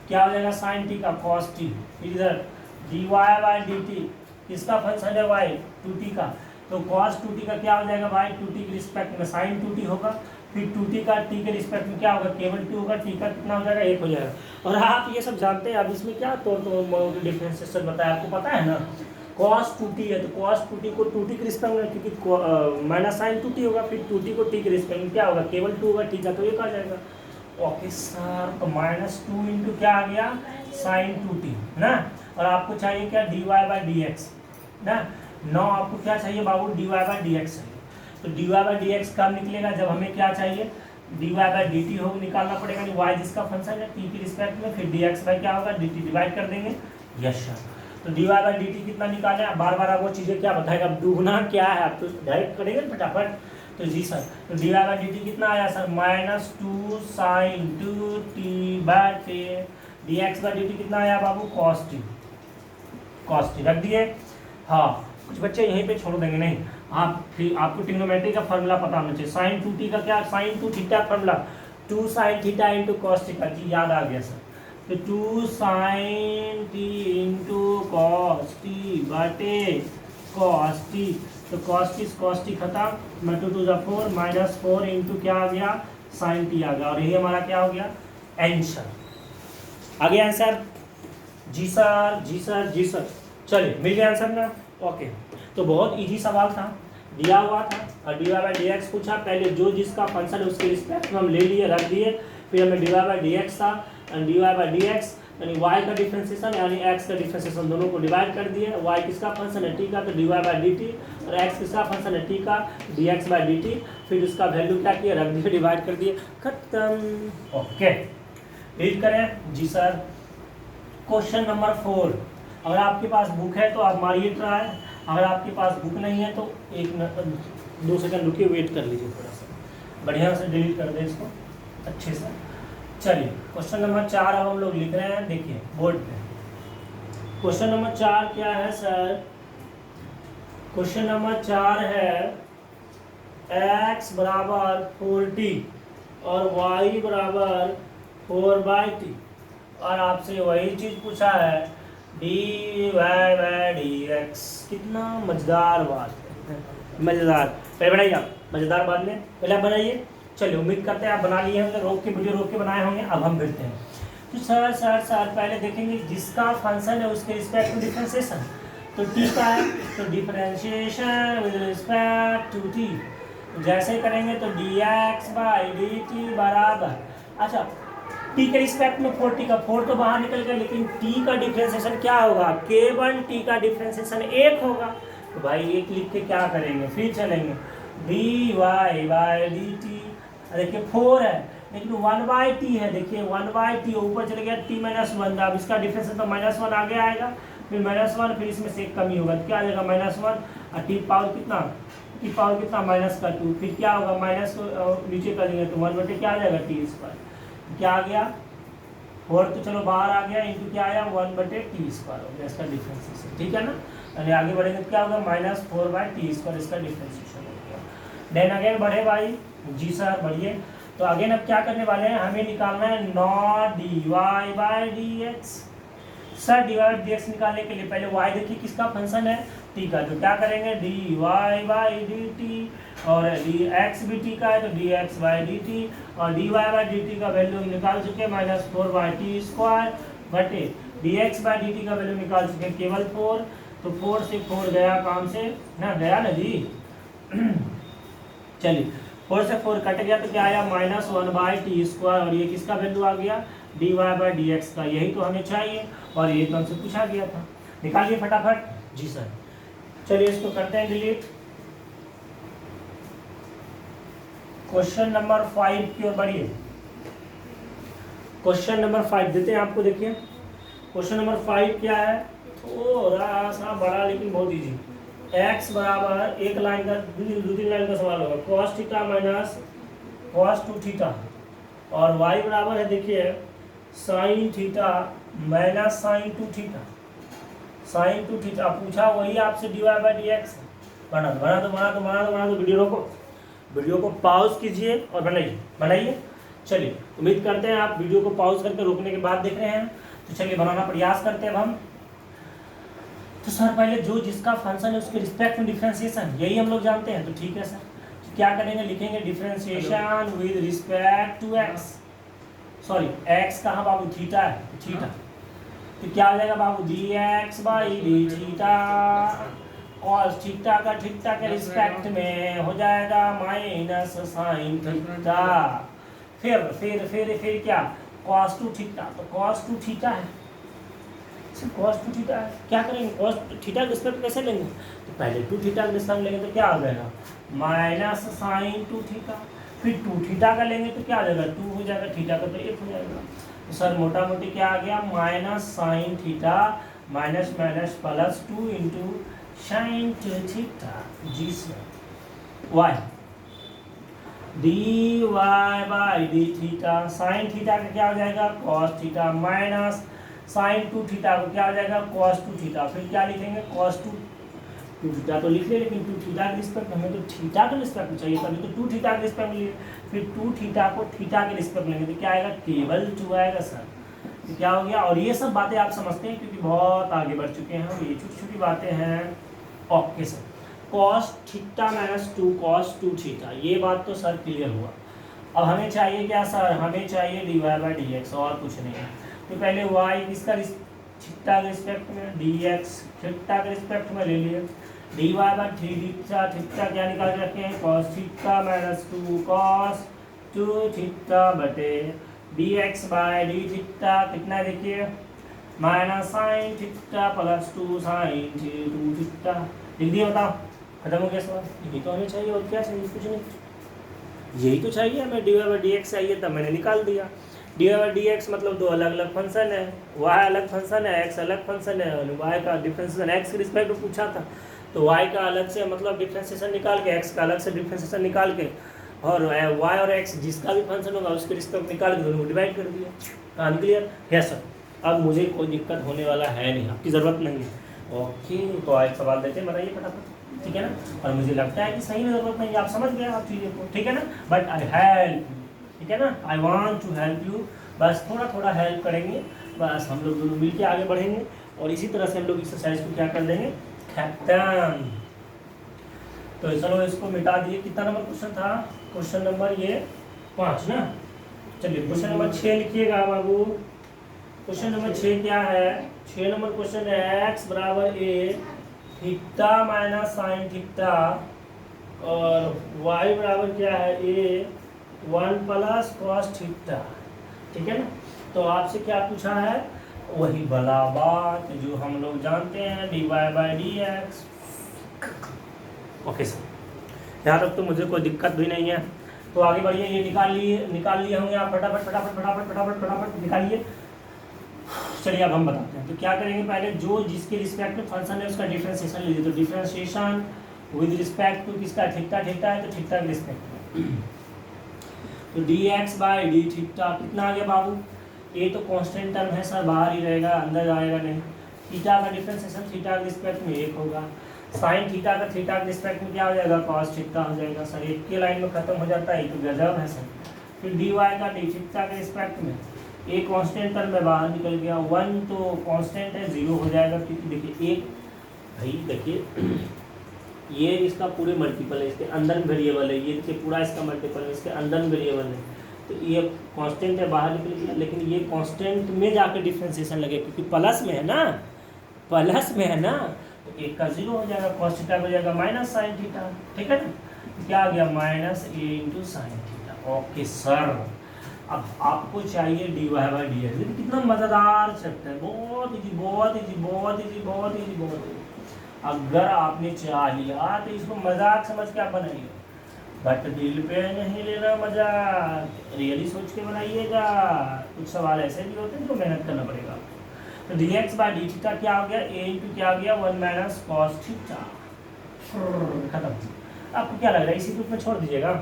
क्या हो जाएगा साइन टी का कॉस टी। फिर इधर d Y by D t, किसका फंक्शन है वाई, टू टी का, तो कॉस 2t का क्या हो जाएगा भाई, 2t के रिस्पेक्ट में साइन 2t होगा। फिर 2t का t के रिस्पेक्ट में क्या होगा, केवल 2 होगा, t का कितना हो जाएगा 1 हो जाएगा। और आप ये सब जानते हैं, अब इसमें क्या तो डिफरेंशिएशन बताया, आपको पता है ना, cos 2t है तो cos 2t को 2t के रिस्पेक्ट में, क्योंकि माइनस साइन 2t होगा, फिर 2t को t के रिस्पेक्ट में क्या होगा, केवल 2 होगा, t का तो 1 आ जाएगा। ओके सर, तो माइनस 2 इंटू क्या आ गया साइन 2t ना। और आपको चाहिए क्या D Y by D X ना, 9 आपको क्या चाहिए बाबू, D Y by D X चाहिए। तो D Y by D X कब निकलेगा, जब हमें क्या चाहिए D Y by D T हो निकालना पड़ेगा, नहीं वाई जिसका फंक्शन है टी की रिस्पेक्ट में, फिर डी एक्स बाई क्या होगा डी टी डिवाइड कर देंगे। यस सर, तो D Y by D t कितना निकाले, अब बार बार आप वो चीज़ें क्या बताएगा, अब दुगुना क्या है आप तो डायरेक्ट करेंगे फटाफट। तो जी सर, तो D Y by D t कितना आया sir, minus 2 sine 2t by t, d x by D t कितना आया बाबू कॉस टी, कॉस टी रख दिए। हाँ कुछ बच्चे यहीं पे छोड़ देंगे, नहीं आप फिर आपको ट्रिग्नोमेट्री का फॉर्मूला पता होना चाहिए, साइन 2t का क्या, sine 2 theta formula 2 sine theta into cos theta, जी याद आ गया सर। तो 2 sine T into cos T बटे कॉस टी, तो कॉस टी खत्म, मैं 2 2 4 माइनस 4 इंटू क्या आ गया साइन टी आ गया, और यही हमारा क्या हो गया आंसर आ गया। आंसर जी सर जी सर जी सर, चलिए मिल गया आंसर ना। ओके, तो बहुत इजी सवाल था, दिया हुआ था और d Y by D x पूछा, पहले जो जिसका फंक्शन है उसके रिस्पेक्ट में हम ले लिए रख दिए, फिर हमें d Y by D x था और d Y by D x यानी वाई का डिफ्रेंशिएशन यानी एक्स का डिफ्रेंशिएशन दोनों को डिवाइड कर दिए। वाई किसका फंक्शन है टी का, तो D Y by D t, और एक्स किसका फंक्शन है टी का, d x by D t, फिर उसका वैल्यू क्या किया रख दिए, डिवाइड कर दिए, खत्म। ओके रीड करें जी सर। क्वेश्चन नंबर 4, अगर आपके पास बुक है तो आप मारिए ट्राई, अगर आपके पास बुक नहीं है तो 1-2 सेकंड रुकिए, वेट कर लीजिए थोड़ा सा, बढ़िया से डिलीट कर दें इसको अच्छे से। चलिए क्वेश्चन नंबर 4 अब हम लोग लिख रहे हैं, देखिए बोर्ड पे। क्वेश्चन नंबर 4 क्या है सर, क्वेश्चन नंबर 4 है x बराबर 4t और y बराबर 4/t, और आपसे वही चीज़ पूछा है d Y by D x. कितना मज़ेदार बात है, मज़ेदार। पहले बनाइए आप, मज़ेदार बाद में पहले आप बनाइए। चलिए उम्मीद करते हैं आप बना लिए हैं, रोक के वीडियो रोक के बनाए होंगे। अब हम फिरते हैं, तो सर पहले देखेंगे जिसका फंक्शन है उसके रिस्पेक्ट टू डिफरेंशिएशन। तो टी का है तो differentiation with respect to t, जैसे करेंगे तो dx/dt बराबर, अच्छा टी के रिस्पेक्ट में 4t का 4 तो बाहर निकल गया, लेकिन टी का डिफरेंशिएशन क्या होगा, केवल टी का डिफरेंशिएशन 1 होगा। तो भाई 1 लिख के क्या करेंगे, फिर चलेंगे dy/dt, देखिए 4 है लेकिन 1/t है, देखिए 1/t ऊपर चले गया t-1, अब इसका डिफरेंशिएशन तो -1 आगे आएगा, फिर -1, फिर इसमें से एक कमी होगा तो क्या आ जाएगा -1, और टी पावर कितना -2, फिर क्या होगा माइनस नीचे करेंगे तो 1/, क्या आ जाएगा t², क्या आ गया 4 तो चलो बाहर आ गया, इंटू क्या आया 1/t² हो गया इसका डिफरेंशिएशन, ठीक है ना। अरे आगे बढ़ेंगे तो क्या होगा -4/t² इसका डिफरेंशिएशन हो गया। देन अगेन बढ़े भाई, जी सर बढ़िए। तो अगेन अब क्या करने वाले हैं, हमें निकालना है नॉट dy/dx। सर dy/dx निकालने के लिए पहले y देखिए किसका फंक्शन है, t का, तो क्या करेंगे dy/dt, और dx भी t का है तो dx/dt, और dy/dt का वैल्यू निकाल चुके हैं -4/t² बटे dx/dt का वैल्यू निकाल चुके हैं केवल 4, तो 4 से 4 गया काम से ना, गया ना जी चलिए 4 से 4 कट गया तो क्या आया -1/t², और ये किसका वैल्यू आ गया dy/dx का, यही तो हमें चाहिए और ये तो हमसे पूछा गया था, निकालिए फटाफट। जी सर चलिए इसको करते हैं डिलीट। क्वेश्चन नंबर 5 की ओर बढ़िए। क्वेश्चन नंबर 5 देते हैं आपको, देखिए क्वेश्चन नंबर 5 क्या है, थोड़ा सा बड़ा लेकिन बहुत इजी। x बराबर एक लाइन का 2-3 लाइन का सवाल होगा, cos theta minus cos 2 theta, और y बराबर है देखिए sin theta minus sin 2 theta, sin 2 theta पूछा वही आपसे dy/dx। बना दो वीडियो को पॉज कीजिए और बनाइए। चलिए उम्मीद करते हैं आप वीडियो को पॉज करके रोकने के बाद देख रहे हैं, तो चलिए बनाना प्रयास करते हैं अब हम। तो सर पहले जो जिसका फंक्शन है उसके रिस्पेक्ट में डिफरेंशिएशन, यही हम लोग जानते हैं, तो ठीक है सर, तो क्या करेंगे, लिखेंगे differentiation with respect to x, sorry x कहाँ बाबू, थीटा है, थीटा, तो क्या हो जाएगा बाबू dx/dθ, और थीटा का थीटा के रिस्पेक्ट में हो जाएगा -sin थीटा, फिर क्या cos 2 थीटा, तो cos 2 थीटा है, cos 2 थीटा है, क्या करेंगे cos थीटा के रिस्पेक्ट कैसे लेंगे, तो पहले 2 थीटा के रिस्पेक्ट लेंगे तो क्या आ जाएगा -sin 2 थीटा, फिर 2 थीटा का लेंगे तो क्या आ जाएगा 2 हो जाएगा, थीटा का तो 1 हो जाएगा, तो सर मोटा मोटी क्या आ गया -sin theta minus +2 into sin 2 theta, जी sir y dy/dθ, sin theta का क्या हो जाएगा cos theta minus sin 2 theta को क्या हो जाएगा cos 2 थीटा, फिर क्या लिखेंगे cos 2 थीटा तो लिख लिया, लेकिन 2 थीटा के रिस्पेक्ट हमें तो थीटा के रिस्पेक्ट चाहिए, तभी तो 2 थीटा के रिस्पेक्ट लिए, फिर 2 थीटा को थीटा के रिस्पेक्ट लेंगे तो क्या आएगा केवल 2 आएगा सर, तो क्या हो गया। और ये सब बातें आप समझते हैं क्योंकि बहुत आगे बढ़ चुके हैं हम, ये छोटी छोटी बातें हैं। Okay sir, cos theta minus 2 cos 2 theta, ये बात तो सर क्लियर हुआ। अब हमें चाहिए क्या सर, हमें चाहिए dy/dx, और कुछ नहीं है। तो पहले y किसका थीटा के रिस्पेक्ट में, dx थीटा के रिस्पेक्ट में ले लिए, dy/3 थीटा क्या निकाल के रखे हैं cos theta minus 2 cos 2 theta बटे dx/dθ कितना देखिए -sin थीटा +2 sin 2 थीटा, लिख दिया, बताओ खत्म हो गया सवाल। यही तो हमें चाहिए, और क्या चाहिए, कुछ नहीं, यही तो चाहिए हमें, dy/dx चाहिए, तब मैंने निकाल दिया। dy/dx मतलब दो अलग अलग फंक्शन है, y अलग फंक्शन है, x अलग फंक्शन है, और y का डिफरेंशिएशन x के रिस्पेक्ट में पूछा था, तो y का अलग से मतलब डिफरेंशिएशन निकाल के, x का अलग से डिफरेंशिएशन निकाल के, और y और x जिसका भी फंक्शन होगा उसके रिस्पेक्ट निकाल के दोनों को डिवाइड कर दिया। कहानी क्लियर है सर, अब मुझे कोई दिक्कत होने वाला है नहीं, आपकी ज़रूरत नहीं है। ओके, तो आज सवाल देते हैं, बताइए फटाफट, ठीक है ना। और मुझे लगता है कि सही में ज़रूरत नहीं, आप समझ गए आप चीज़ों को, ठीक है ना, बट आई हेल्प, ठीक है ना, I want to help you, बस थोड़ा थोड़ा हेल्प करेंगे, बस हम लोग दोनों मिल के आगे बढ़ेंगे, और इसी तरह से हम लोग एक्सरसाइज को क्या कर देंगे, खत्म। तो चलो इसको मिटा दिए। कितना नंबर क्वेश्चन था, क्वेश्चन नंबर ये 5 ना। चलिए क्वेश्चन नंबर 6 लिखिएगा बाबू, क्वेश्चन नंबर 6 क्या है? 6 नंबर क्वेश्चन है x बराबर a theta minus sine theta और y बराबर क्या है a 1 प्लस कॉस थीटा। ठीक है ना? तो आपसे क्या पूछा है? वही भला बात जो हम लोग जानते हैं, dy by D x. Okay sir, यहाँ तक तो मुझे कोई दिक्कत भी नहीं है। तो आगे बढ़िए, ये निकाल लिए होंगे आप। फटाफट फटाफट फटाफट फटाफट फटाफट निकालिए। चलिए अब हम बताते हैं। तो क्या करेंगे, पहले जो जिसके रिस्पेक्ट में फंक्शन है उसका डिफरेंशिएशन लीजिए। तो डिफरेंशिएशन विद रिस्पेक्ट टू किसका? थीटा। थीटा है तो थीटा के रिस्पेक्ट में। तो D x by D theta कितना आ गया बाबू? ये तो कांस्टेंट टर्म है सर, बाहर ही रहेगा, अंदर जाएगा नहीं। थीटा का डिफरेंशिएशन थीटा के रिस्पेक्ट में 1 होगा। साइन थीटा का थीटा के रिस्पेक्ट में क्या हो जाएगा? कॉस थीटा हो जाएगा। सर एक के लाइन में खत्म हो जाता है, तो गजब है सर। फिर डी वाई का डी थीटा के रिस्पेक्ट में एक कांस्टेंट टर्म में बाहर निकल गया, 1 तो कांस्टेंट है, 0 हो जाएगा। क्योंकि देखिए एक भाई देखिए ये इसका पूरे मल्टीपल है, इसके अंदर में वेरिएबल है, ये देखिए पूरा इसका मल्टीपल है, इसके अंदर में वेरिएबल है। तो ये कांस्टेंट है, बाहर निकल गया, लेकिन ये कांस्टेंट में जाकर डिफरेंशिएशन लगे क्योंकि प्लस में है ना, प्लस में है ना। तो एक का 0 हो जाएगा, कॉस थीटा हो जाएगा माइनस साइन थीटा। ठीक है ना? क्या आ गया? Minus a into sine theta. Okay sir, अब आपको चाहिए D Y by D x. कितना मज़ेदार चैप्टर है, बहुत इजी बहुत इजी बहुत इजी बहुत इजी बहुत इजी। अगर आपने चाह लिया तो इसको मजाक समझ के आप बनाइए, बट दिल पे नहीं लेना मजाक, रियली सोच के बनाइएगा। कुछ सवाल ऐसे भी होते हैं जो मेहनत करना पड़ेगा। तो D x by D theta क्या हो गया? ए इंटू क्या हो गया? 1 माइनस कॉस थीटा। खत्म। आपको क्या लग रहा है? इसी रूप में छोड़ दीजिएगा।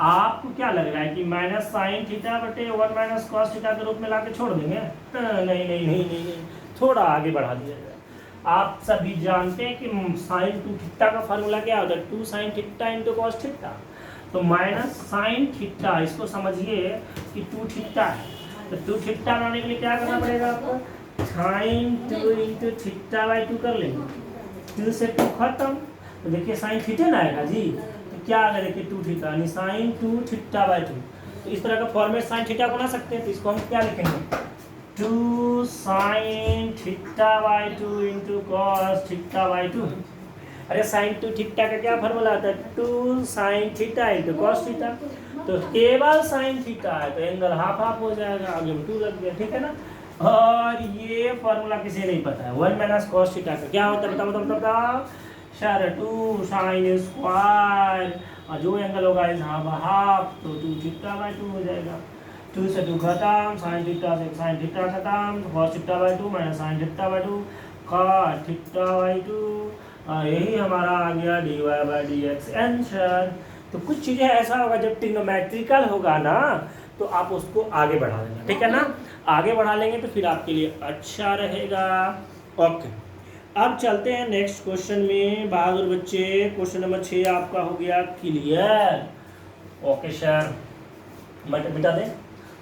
आपको क्या लग रहा है कि माइनस साइन थीटा बटे 1 माइनस कॉस थीटा के रूप में लाके छोड़ देंगे? नहीं नहीं नहीं नहीं नहीं, थोड़ा आगे बढ़ा दिया जाए। आप सभी जानते हैं कि साइन 2 थीटा का फार्मूला क्या होता है? 2 sine theta into cos theta. तो माइनस साइन थीटा, इसको समझिए कि 2 थीटा है, तो 2 थीटा बनाने के लिए क्या करना पड़ेगा आपको? साइन 2 इंटू थीटा बाई 2 कर लेंगे। 2 से 2 खत्म, तो देखिए साइन थीटा ना आएगा जी, तो क्या आ गया? देखिए 2 थीटा यानी साइन 2 थीटा बाई 2। तो इस तरह का फॉर्मेट साइन थीटा बना सकते हैं। तो इसको हम क्या लिखेंगे? 2 sine theta by 2 into cos theta by 2। अरे साइन 2 थीटा का क्या फॉर्मूला आता है? 2 sine theta into cos theta. तो केवल साइन थीटा है तो एंगल हाफ हाफ हो जाएगा, आगे में 2 लग गया। ठीक है ना? और ये फॉर्मूला किसी नहीं पता है, 1 माइनस कॉस थीटा का क्या होता है? बताओ बताओ बताओ सर। 2 साइन स्क्वायर और जो एंगल होगा इस हाफ हाफ, तो 2 थीटा बाई 2 हो जाएगा। 2 से 2 खत्म, साइन थीटा से साइन थीटा खत्म, cos theta by 2 minus sine theta by 2 cos theta by 2। यही हमारा आ गया d Y by D x answer. तो कुछ चीज़ें ऐसा होगा जब ट्रिग्नोमेट्रिकल होगा ना तो आप उसको आगे बढ़ा देना। ठीक है ना? आगे बढ़ा लेंगे तो फिर आपके लिए अच्छा रहेगा। ओके, अब चलते हैं नेक्स्ट क्वेश्चन में बहादुर बच्चे। क्वेश्चन नंबर 6 आपका हो गया क्लियर। ओके सर, मिटा दें,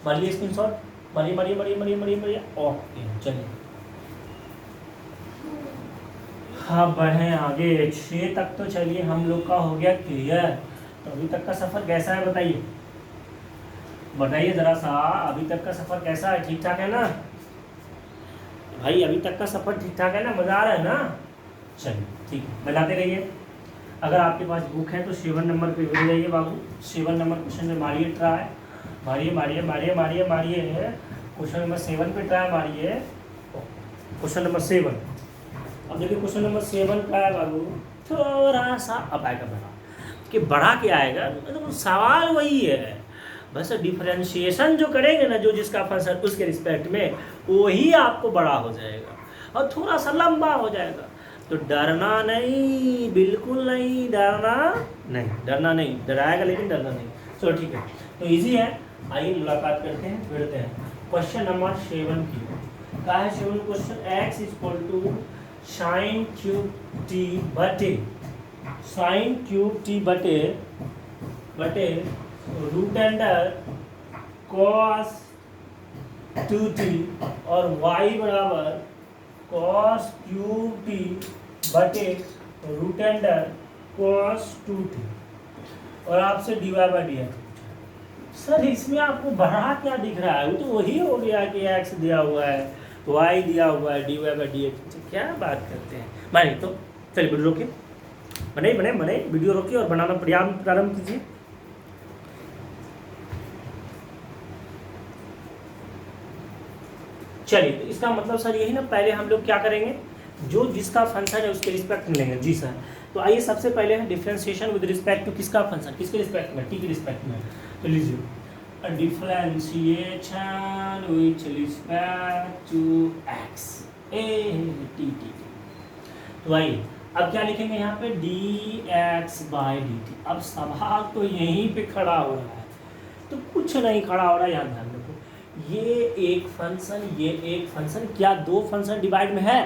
मारिए स्क्रीनशॉट, मारिए मारिए मारिए मारिए मारिए मारिए। ओके चलिए, हाँ बढ़ें आगे। 6 तक तो चलिए हम लोग का हो गया क्लियर। तो अभी तक का सफ़र कैसा है बताइए, बताइए ज़रा सा। अभी तक का सफ़र कैसा है? ठीक ठाक है ना भाई? अभी तक का सफ़र ठीक ठाक है ना? मज़ा आ रहा है ना? चलिए ठीक है, बनाते रहिए। अगर आपके पास बुक है तो 7 नंबर पे मिल जाइए बाबू। 7 नंबर क्वेश्चन में मारिए ट्राई, मारिए मारिए मारिए मारिए मारिए। क्वेश्चन नंबर 7 पे ट्राई मारिए। क्वेश्चन नंबर 7, अब देखिए क्वेश्चन नंबर 7 का है बाबू, थोड़ा सा अब आएगा बड़ा, कि बड़ा क्या आएगा? मतलब सवाल वही है, बस डिफरेंशिएशन जो करेंगे ना जो जिसका फंक्शन उसके रिस्पेक्ट में, वही आपको बड़ा हो जाएगा और थोड़ा सा लंबा हो जाएगा। तो डरना नहीं, बिल्कुल नहीं डरना, नहीं डरना नहीं, डराएगा लेकिन डरना नहीं। चलो ठीक है, तो इजी है। आइए मुलाकात करते हैं, फिरते हैं क्वेश्चन नंबर 7 की। क्या है 7 question? x equal to sine cube t बटे साइन क्यूब टी बटे रूट अंडर कॉस 2t और y बराबर कॉस क्यूब टी बटे रूट अंडर कॉस 2t और आपसे d Y by D x. Sir इसमें आपको बढ़ा क्या दिख रहा है? वो तो वही हो गया कि एक्स दिया हुआ है, वाई दिया हुआ है, d Y by D x. क्या बात करते हैं भाई? तो चलिए वीडियो रोकिए, बने वीडियो रोकिए और बनाना प्रारंभ कीजिए। चलिए, तो इसका मतलब सर यही ना, पहले हम लोग क्या करेंगे, जो जिसका फंक्शन है उसके रिस्पेक्ट में लेंगे। जी सर। तो आइए सबसे पहले है डिफरेंशिएशन विद रिस्पेक्ट टू किसका फंक्शन, किसके रिस्पेक्ट में? टी के रिस्पेक्ट में। तो लीजिए differentiation with respect to x a t t. तो आइए अब क्या लिखेंगे यहाँ पे, d x by D t. अब सवाल तो यहीं पे खड़ा हो रहा है, तो कुछ नहीं खड़ा हो रहा है, यहाँ ध्यान रखो। ये एक फंक्शन, ये एक फंक्शन, क्या दो फंक्शन डिवाइड में है?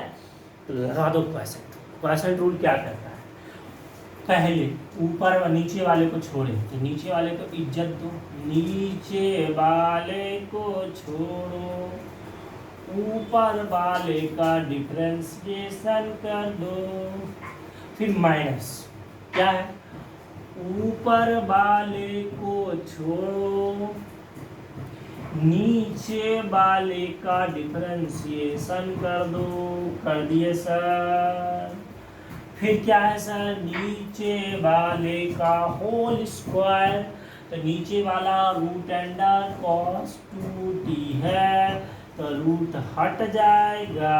तो लगा दो क्वेश्चन। क्वेश्चन रूल क्या कहता है? पहले ऊपर व नीचे वाले को छोड़े, तो नीचे वाले को इज्जत दो, नीचे वाले को छोड़ो, ऊपर वाले का डिफरेंशिएशन कर दो। फिर माइनस क्या है, ऊपर वाले को छोड़ो, नीचे वाले का डिफरेंशिएशन कर दो। कर दिए सर। फिर क्या है सर, नीचे वाले का होल स्क्वायर, तो नीचे वाला रूट अंडर कॉस 2t है, तो रूट हट जाएगा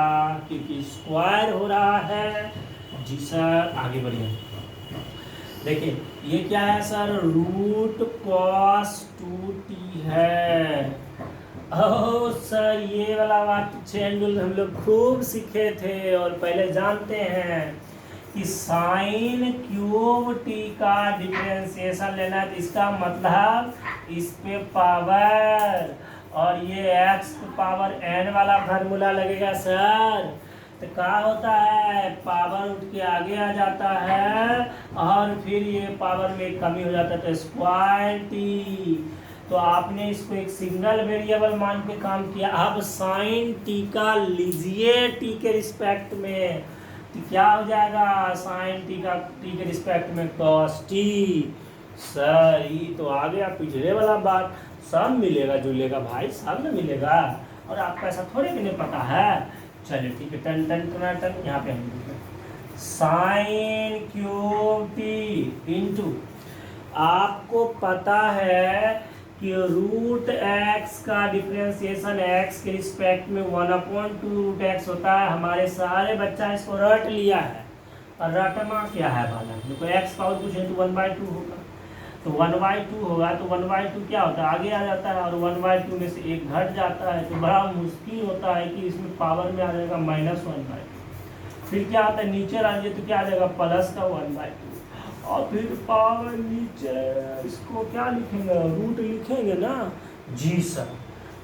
क्योंकि स्क्वायर हो रहा है। जी सर, आगे बढ़िए। देखिए ये क्या है सर, रूट कॉस 2t है। ओह सर, ये वाला बात चेन रूल हम लोग खूब सीखे थे और पहले जानते हैं कि साइन क्यूब टी का डिफरेंशिएशन लेना है, तो इसका मतलब इस पे पावर और ये एक्स पावर एन वाला फार्मूला लगेगा सर। तो क्या होता है, पावर उठ के आगे आ जाता है और फिर ये पावर में कमी हो जाता है, तो स्क्वायर टी। तो आपने इसको एक सिंगल वेरिएबल मान के काम किया। अब साइन टी का लीजिए टी के रिस्पेक्ट में, तो क्या हो जाएगा, साइन टी का टी के रिस्पेक्ट में कॉस टी। सर ये तो आ गया पिछले वाला बात, सब मिलेगा जुलेगा भाई, सब में मिलेगा, और आपको ऐसा थोड़े भी नहीं पता है। चलिए ठीक है, टन टन टन टन यहाँ पे हम साइन क्यूब टी इंटू, आपको पता है कि रूट एक्स का डिफरेंशिएशन एक्स के रिस्पेक्ट में 1/2 रूट एक्स होता है। हमारे सारे बच्चा इसको रट लिया है, और रटना क्या है बालक, देखो एक्स पावर पूछे तो 1/2 होगा, तो 1/2 होगा, तो 1/2 क्या होता है, आगे आ जाता है, और 1/2 में से एक घट जाता है, तो बड़ा मुश्किल होता है कि इसमें पावर में आ जाएगा -1/2। फिर क्या आता है, नीचे आ जाए तो क्या आ जाएगा, प्लस का 1/2, और फिर पावर नीचे, इसको क्या लिखेंगे, रूट लिखेंगे ना। जी सर,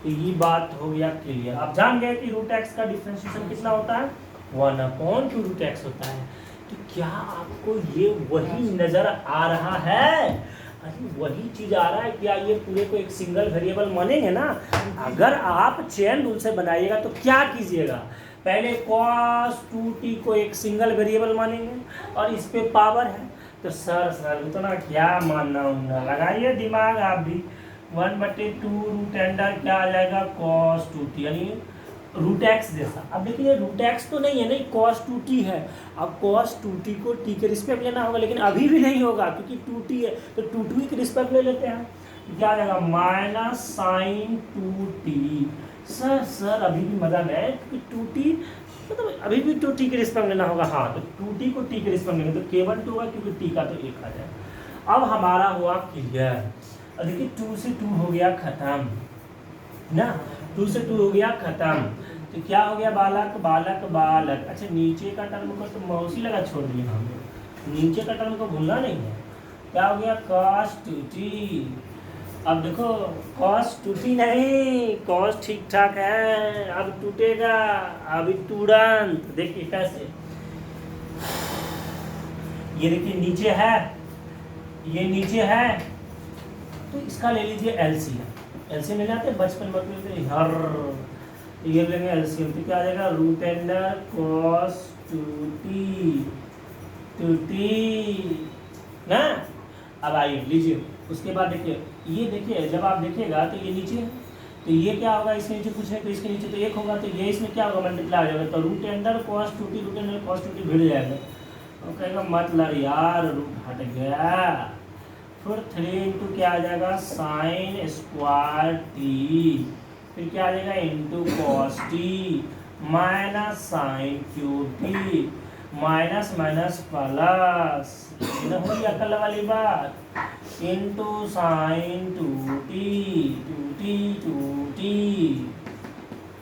तो ये बात हो गया क्लियर। आप जान गए कि रूट एक्स का डिफरेंशिएशन कितना होता है, 1/2 रूट एक्स होता है। तो क्या आपको ये वही नजर आ रहा है? अरे वही चीज आ रहा है। क्या ये पूरे को एक सिंगल वेरिएबल मानेंगे ना? अगर आप चेन रूल से बनाइएगा तो क्या कीजिएगा, पहले cos 2t को एक सिंगल वेरिएबल मानेंगे और इस पे पावर है, तो सर उतना क्या मानना होगा, लगाइए दिमाग आप भी। 1/2 रूट अंडर क्या आ जाएगा, cos 2t, यानी रूट एक्स जैसा। अब देखिए रूट एक्स तो नहीं है, नहीं cos 2t है। अब cos 2t को t के रिस्पेक्ट लेना होगा, लेकिन अभी भी नहीं होगा क्योंकि 2t है, तो 2t के रिस्पेक्ट ले लेते हैं, क्या आ जाएगा, माइनस साइन 2t। सर अभी भी मजा नहीं है क्योंकि 2t मतलब अभी भी 2t के रिस्पेक्ट लेना होगा। हाँ, तो 2t को t के रिस्पेक्ट लेंगे तो केवल 2 होगा क्योंकि t का तो 1 आ जाए। अब हमारा हुआ क्लियर। और देखिए 2 से 2 हो गया खत्म ना, 2 से 2 हो गया खत्म, तो क्या हो गया, बालक बालक बालक। अच्छा, नीचे का टर्म को तो मौसी लगा छोड़ दिया हम लोग, नीचे का टर्म को भूलना नहीं है। क्या हो गया, cos 2t। अब देखो cos 2t नहीं, cos ठीक ठाक है, अब टूटेगा, अभी तुरंत। देखिए कैसे, ये देखिए नीचे है, ये नीचे है, तो इसका ले लीजिए एलसीएम। एलसीएम ले जाते हैं बचपन में हर, ये लेंगे एलसीएम, तो क्या आ जाएगा, रूट अंडर cos 2t ना। अब आइए लीजिए, उसके बाद देखिए ये देखिए जब आप देखिएगा तो ये नीचे है, तो ये क्या होगा, इसके नीचे कुछ है तो इसके नीचे तो 1 होगा, तो ये इसमें क्या होगा, मल्टीप्लाई हो जाएगा, तो root under cos 2t, root under cos 2t भिड़ जाएगा। तो कहेगा मतलब यार रूट हट गया, फिर 3 इंटू क्या आ जाएगा साइन स्क्वायर टी, फिर क्या आ जाएगा into cos t minus sign cube T, minus minus plus, हो गया अकल वाली बात, इंटू साइन 2t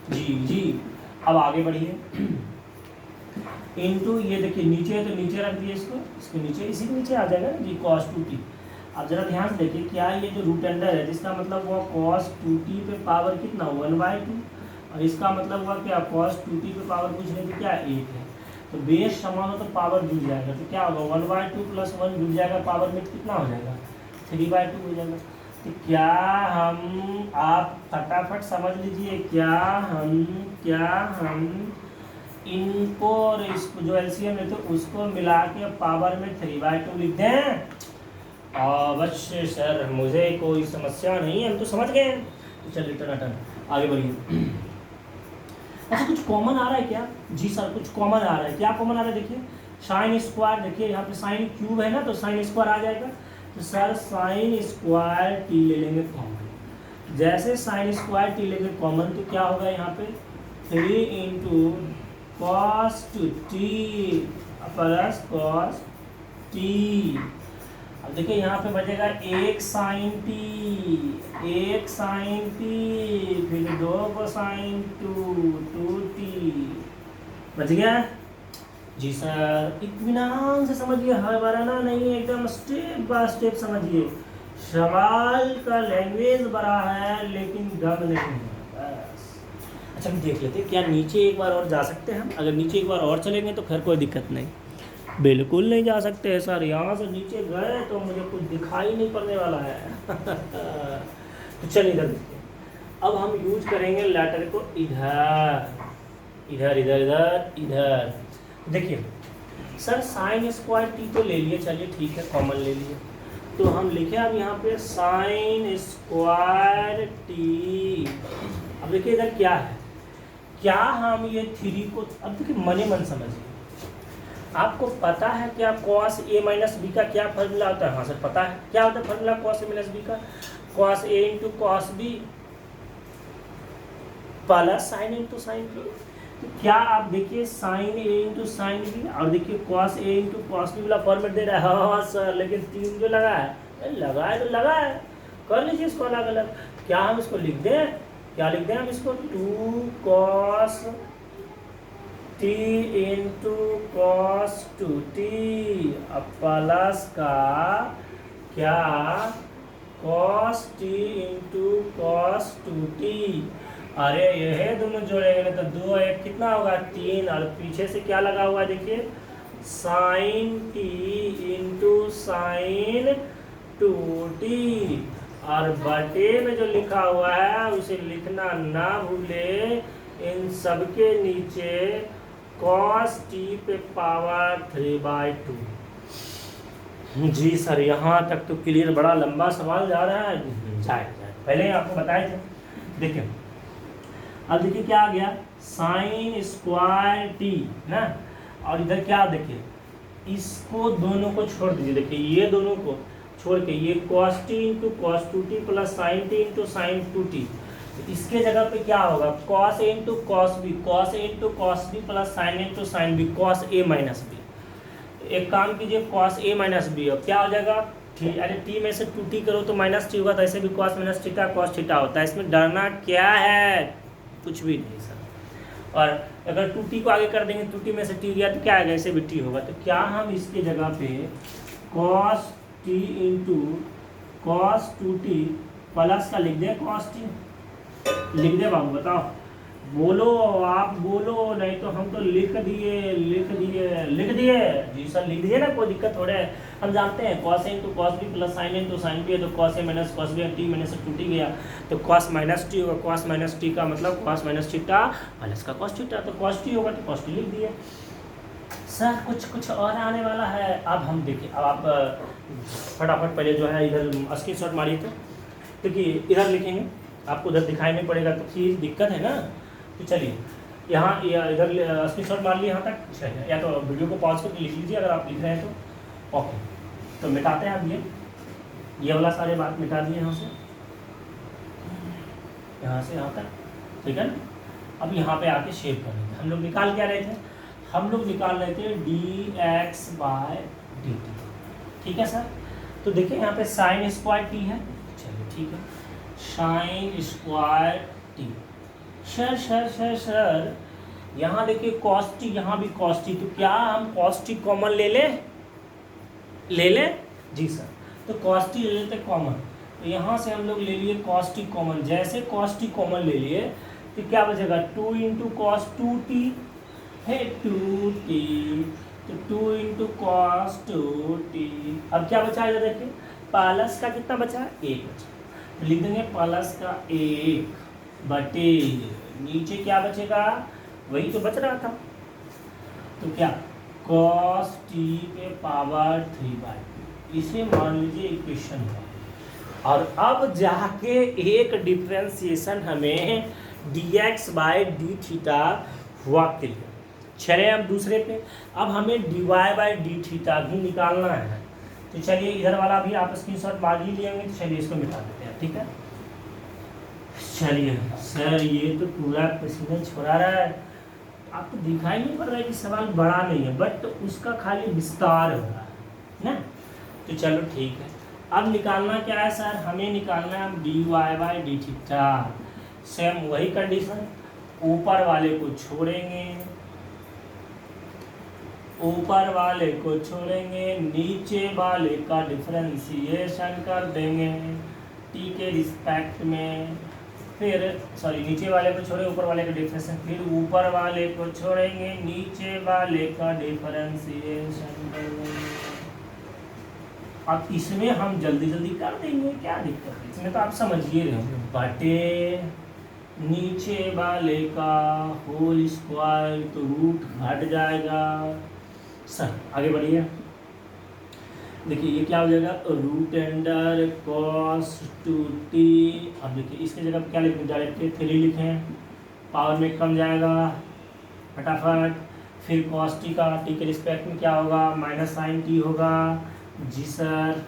जी। अब आगे बढ़िए, इंटू ये देखिए नीचे है तो नीचे रख दिए इसको, इसके नीचे, इसी के नीचे आ जाएगा जी cos 2t। अब जरा ध्यान से देखिए क्या ये जो रूट अंडर है जिसका मतलब हुआ cos 2t पे पावर कितना 1/2, और इसका मतलब हुआ क्या cos 2t पे पावर कुछ नहीं तो क्या 1 है, तो बेस समान हो तो पावर जुड़ जाएगा, तो क्या होगा 1/2 + 1 जुड़ जाएगा, पावर में कितना हो जाएगा 3/2 हो जाएगा। तो क्या हम, आप फटाफट समझ लीजिए, क्या हम इनको और इसको जो एलसीएम है तो उसको मिला के पावर में 3/2 लिख दें? अवश्य सर, मुझे कोई समस्या नहीं है, हम तो समझ गए। तो चलिए टनाटन आगे बढ़िए। अच्छा कुछ कॉमन आ रहा है क्या? जी सर कुछ कॉमन आ रहा है, क्या कॉमन आ रहा है देखिए, साइन स्क्वायर, देखिए यहाँ पे साइन क्यूब है ना तो साइन स्क्वायर आ जाएगा, तो सर साइन स्क्वायर टी ले लेंगे कॉमन, जैसे साइन स्क्वायर टी लेंगे कॉमन तो क्या होगा यहाँ पे 3 into cos 2t plus cos T. अब देखिए यहाँ पे बचेगा 1 साइन टी, फिर 2 कोसाइन 2t बच गया जी सर। इत्मीनान से समझिए, हड़बड़ाना नहीं, एकदम स्टेप बाय स्टेप समझिए। सवाल का लैंग्वेज बड़ा है लेकिन दम नहीं है बस। अच्छा हम देख लेते हैं क्या नीचे एक बार और जा सकते हैं हम, अगर नीचे एक बार और चलेंगे तो फिर कोई दिक्कत नहीं, बिल्कुल नहीं जा सकते सर, यहाँ से नीचे गए तो मुझे कुछ दिखाई नहीं पड़ने वाला है। तो चलिए इधर देखते हैं, अब हम यूज करेंगे लेटर को इधर। देखिए सर साइन स्क्वायर टी तो ले लिए, चलिए ठीक है कॉमन ले लिए, तो हम लिखे अब यहाँ पे साइन स्क्वायर टी। अब देखिए इधर क्या है, क्या हम ये 3 को, अब देखिए मने मन समझिए, आपको पता है क्या cos a माइनस बी का क्या फॉर्मूला होता है? हाँ सर पता है, क्या होता है formula cos a minus b का, cos a into cos b plus sine into sine b. तो क्या आप देखिए sine a into sine b, और देखिए cos a into cos b वाला फॉर्मेट दे रहा है। हाँ सर लेकिन 3 जो लगा है तो लगा है, कर लीजिए इसको अलग अलग। क्या हम इसको लिख दें, क्या लिख दें हम इसको 2 cos t into cos 2t plus का क्या cos t into cos 2t। अरे यह दोनों जोड़ेंगे तो 2 1 कितना होगा 3, और पीछे से क्या लगा हुआ है देखिए sign t into sine 2t, और बटे में जो लिखा हुआ है उसे लिखना ना भूले, इन सबके नीचे cos t पे पावर 3/2। जी सर यहाँ तक तो क्लियर, बड़ा लंबा सवाल जा रहा है, जाए पहले आपको बताए थे। देखिए अब देखिए क्या आ गया साइन स्क्वायर टी ना, और इधर क्या देखिए इसको दोनों को छोड़ दीजिए, देखिए ये दोनों को छोड़ के ये cos t into cos 2t plus sign t into sine 2t, इसके जगह पे क्या होगा cos a into cos b plus sine into sign b cos a minus b। एक काम कीजिए cos a माइनस b, अब क्या हो जाएगा अरे t में से 2t करो तो माइनस t होगा, तो ऐसे भी cos minus theta cos theta होता है, इसमें डरना क्या है, कुछ भी नहीं सर। और अगर 2t को आगे कर देंगे 2t में से t गया तो क्या आएगा, ऐसे भी t होगा, तो क्या हम इसके जगह पे cos t into cos 2t plus का लिख दें cos t, लिख दे बाबू बताओ, बोलो आप बोलो, नहीं तो हम तो लिख दिए जी सर लिख दिए ना, कोई दिक्कत थोड़ा है, हम जानते हैं cos a into cos b plus sine into sign b है, तो cos a minus cos b t में से 2t गया तो cos माइनस t होगा, cos माइनस t का मतलब cos माइनस थीटा प्लस का cos थीटा, तो cos t होगा तो cos t लिख दिए। सर कुछ और आने वाला है, अब हम देखिए, अब आप फटाफट पहले जो है इधर स्क्रीनशॉट मारिए, तो देखिए इधर लिखेंगे, आपको उधर दिखाई नहीं पड़ेगा तो फिर दिक्कत है ना। तो चलिए यहाँ इधर स्क्रीनशॉट मार लिया यहाँ तक, चलिए या तो वीडियो को पॉज करके लिख लीजिए अगर आप लिख रहे हैं तो। ओके, तो मिटाते हैं अब ये वाला सारे बात मिटा दिए यहाँ से यहाँ तक, ठीक है ना। अब यहाँ पे आके शेप कर लेते हैं। हम लोग निकाल क्या रहे थे, हम लोग निकाल रहे थे dx/dt, ठीक है सर। तो देखिए यहाँ पे साइन स्क्वायर टी है, चलिए ठीक है, साइन स्क्वायर टी। सर यहाँ देखिए कॉस टी, यहाँ भी कॉस टी, तो क्या हम कॉस टी कॉमन ले लें जी सर। तो कॉस टी ले लेते कॉमन, तो यहाँ से हम लोग ले लिए कॉस टी कॉमन। जैसे कॉस टी कॉमन ले लिए तो क्या बचेगा, 2 इंटू कॉस 2t है 2t, तो 2 इंटू कॉस 2t। अब क्या बचा है देखिए, प्लस का कितना बचा, 1 बचा, तो लिख देंगे प्लस का 1 बटे नीचे क्या बचेगा, वही तो बच रहा था, तो क्या कॉस टी पे पावर 3/2, इसे मान लीजिए इक्वेशन 1। और अब जाके एक डिफरेंशिएशन हमें dx/d थीटा हुआ क्लियर। चले अब दूसरे पे, अब हमें dy/d थीटा भी निकालना है। तो चलिए इधर वाला भी आप स्क्रीनशॉट मार ही लेंगे, तो चलिए इसको मिटा देते हैं, ठीक है। चलिए सर ये तो पूरा पसीना छोड़ा रहा है, आपको दिखाई नहीं पड़ रहा है कि सवाल बड़ा नहीं है, बट उसका खाली विस्तार हो रहा है ना। तो चलो ठीक है, अब निकालना क्या है सर, हमें निकालना है dy/d थीटा। सेम वही कंडीशन, ऊपर वाले को छोड़ेंगे, नीचे वाले का डिफरेंशिएशन कर देंगे टी के रिस्पेक्ट में, फिर सॉरी नीचे वाले को छोड़े ऊपर वाले का डिफरेंशिएशन, फिर ऊपर वाले को छोड़ेंगे नीचे वाले का डिफरेंशिएशन कर देंगे। अब इसमें हम जल्दी कर देंगे, क्या दिक्कत है इसमें, तो आप समझिए रहे होंगे, बटे नीचे वाले का होल स्क्वायर, तो रूट घट जाएगा। सर आगे बढ़िए, देखिए ये क्या हो जाएगा, रूट अंडर कॉस 2t। अब देखिए इसके जगह क्या लिखें, डायरेक्ट 3 लिखें, पावर में कम जाएगा फटाफट। फिर कॉस टी का टी के रिस्पेक्ट में क्या होगा, माइनस साइन टी होगा जी सर।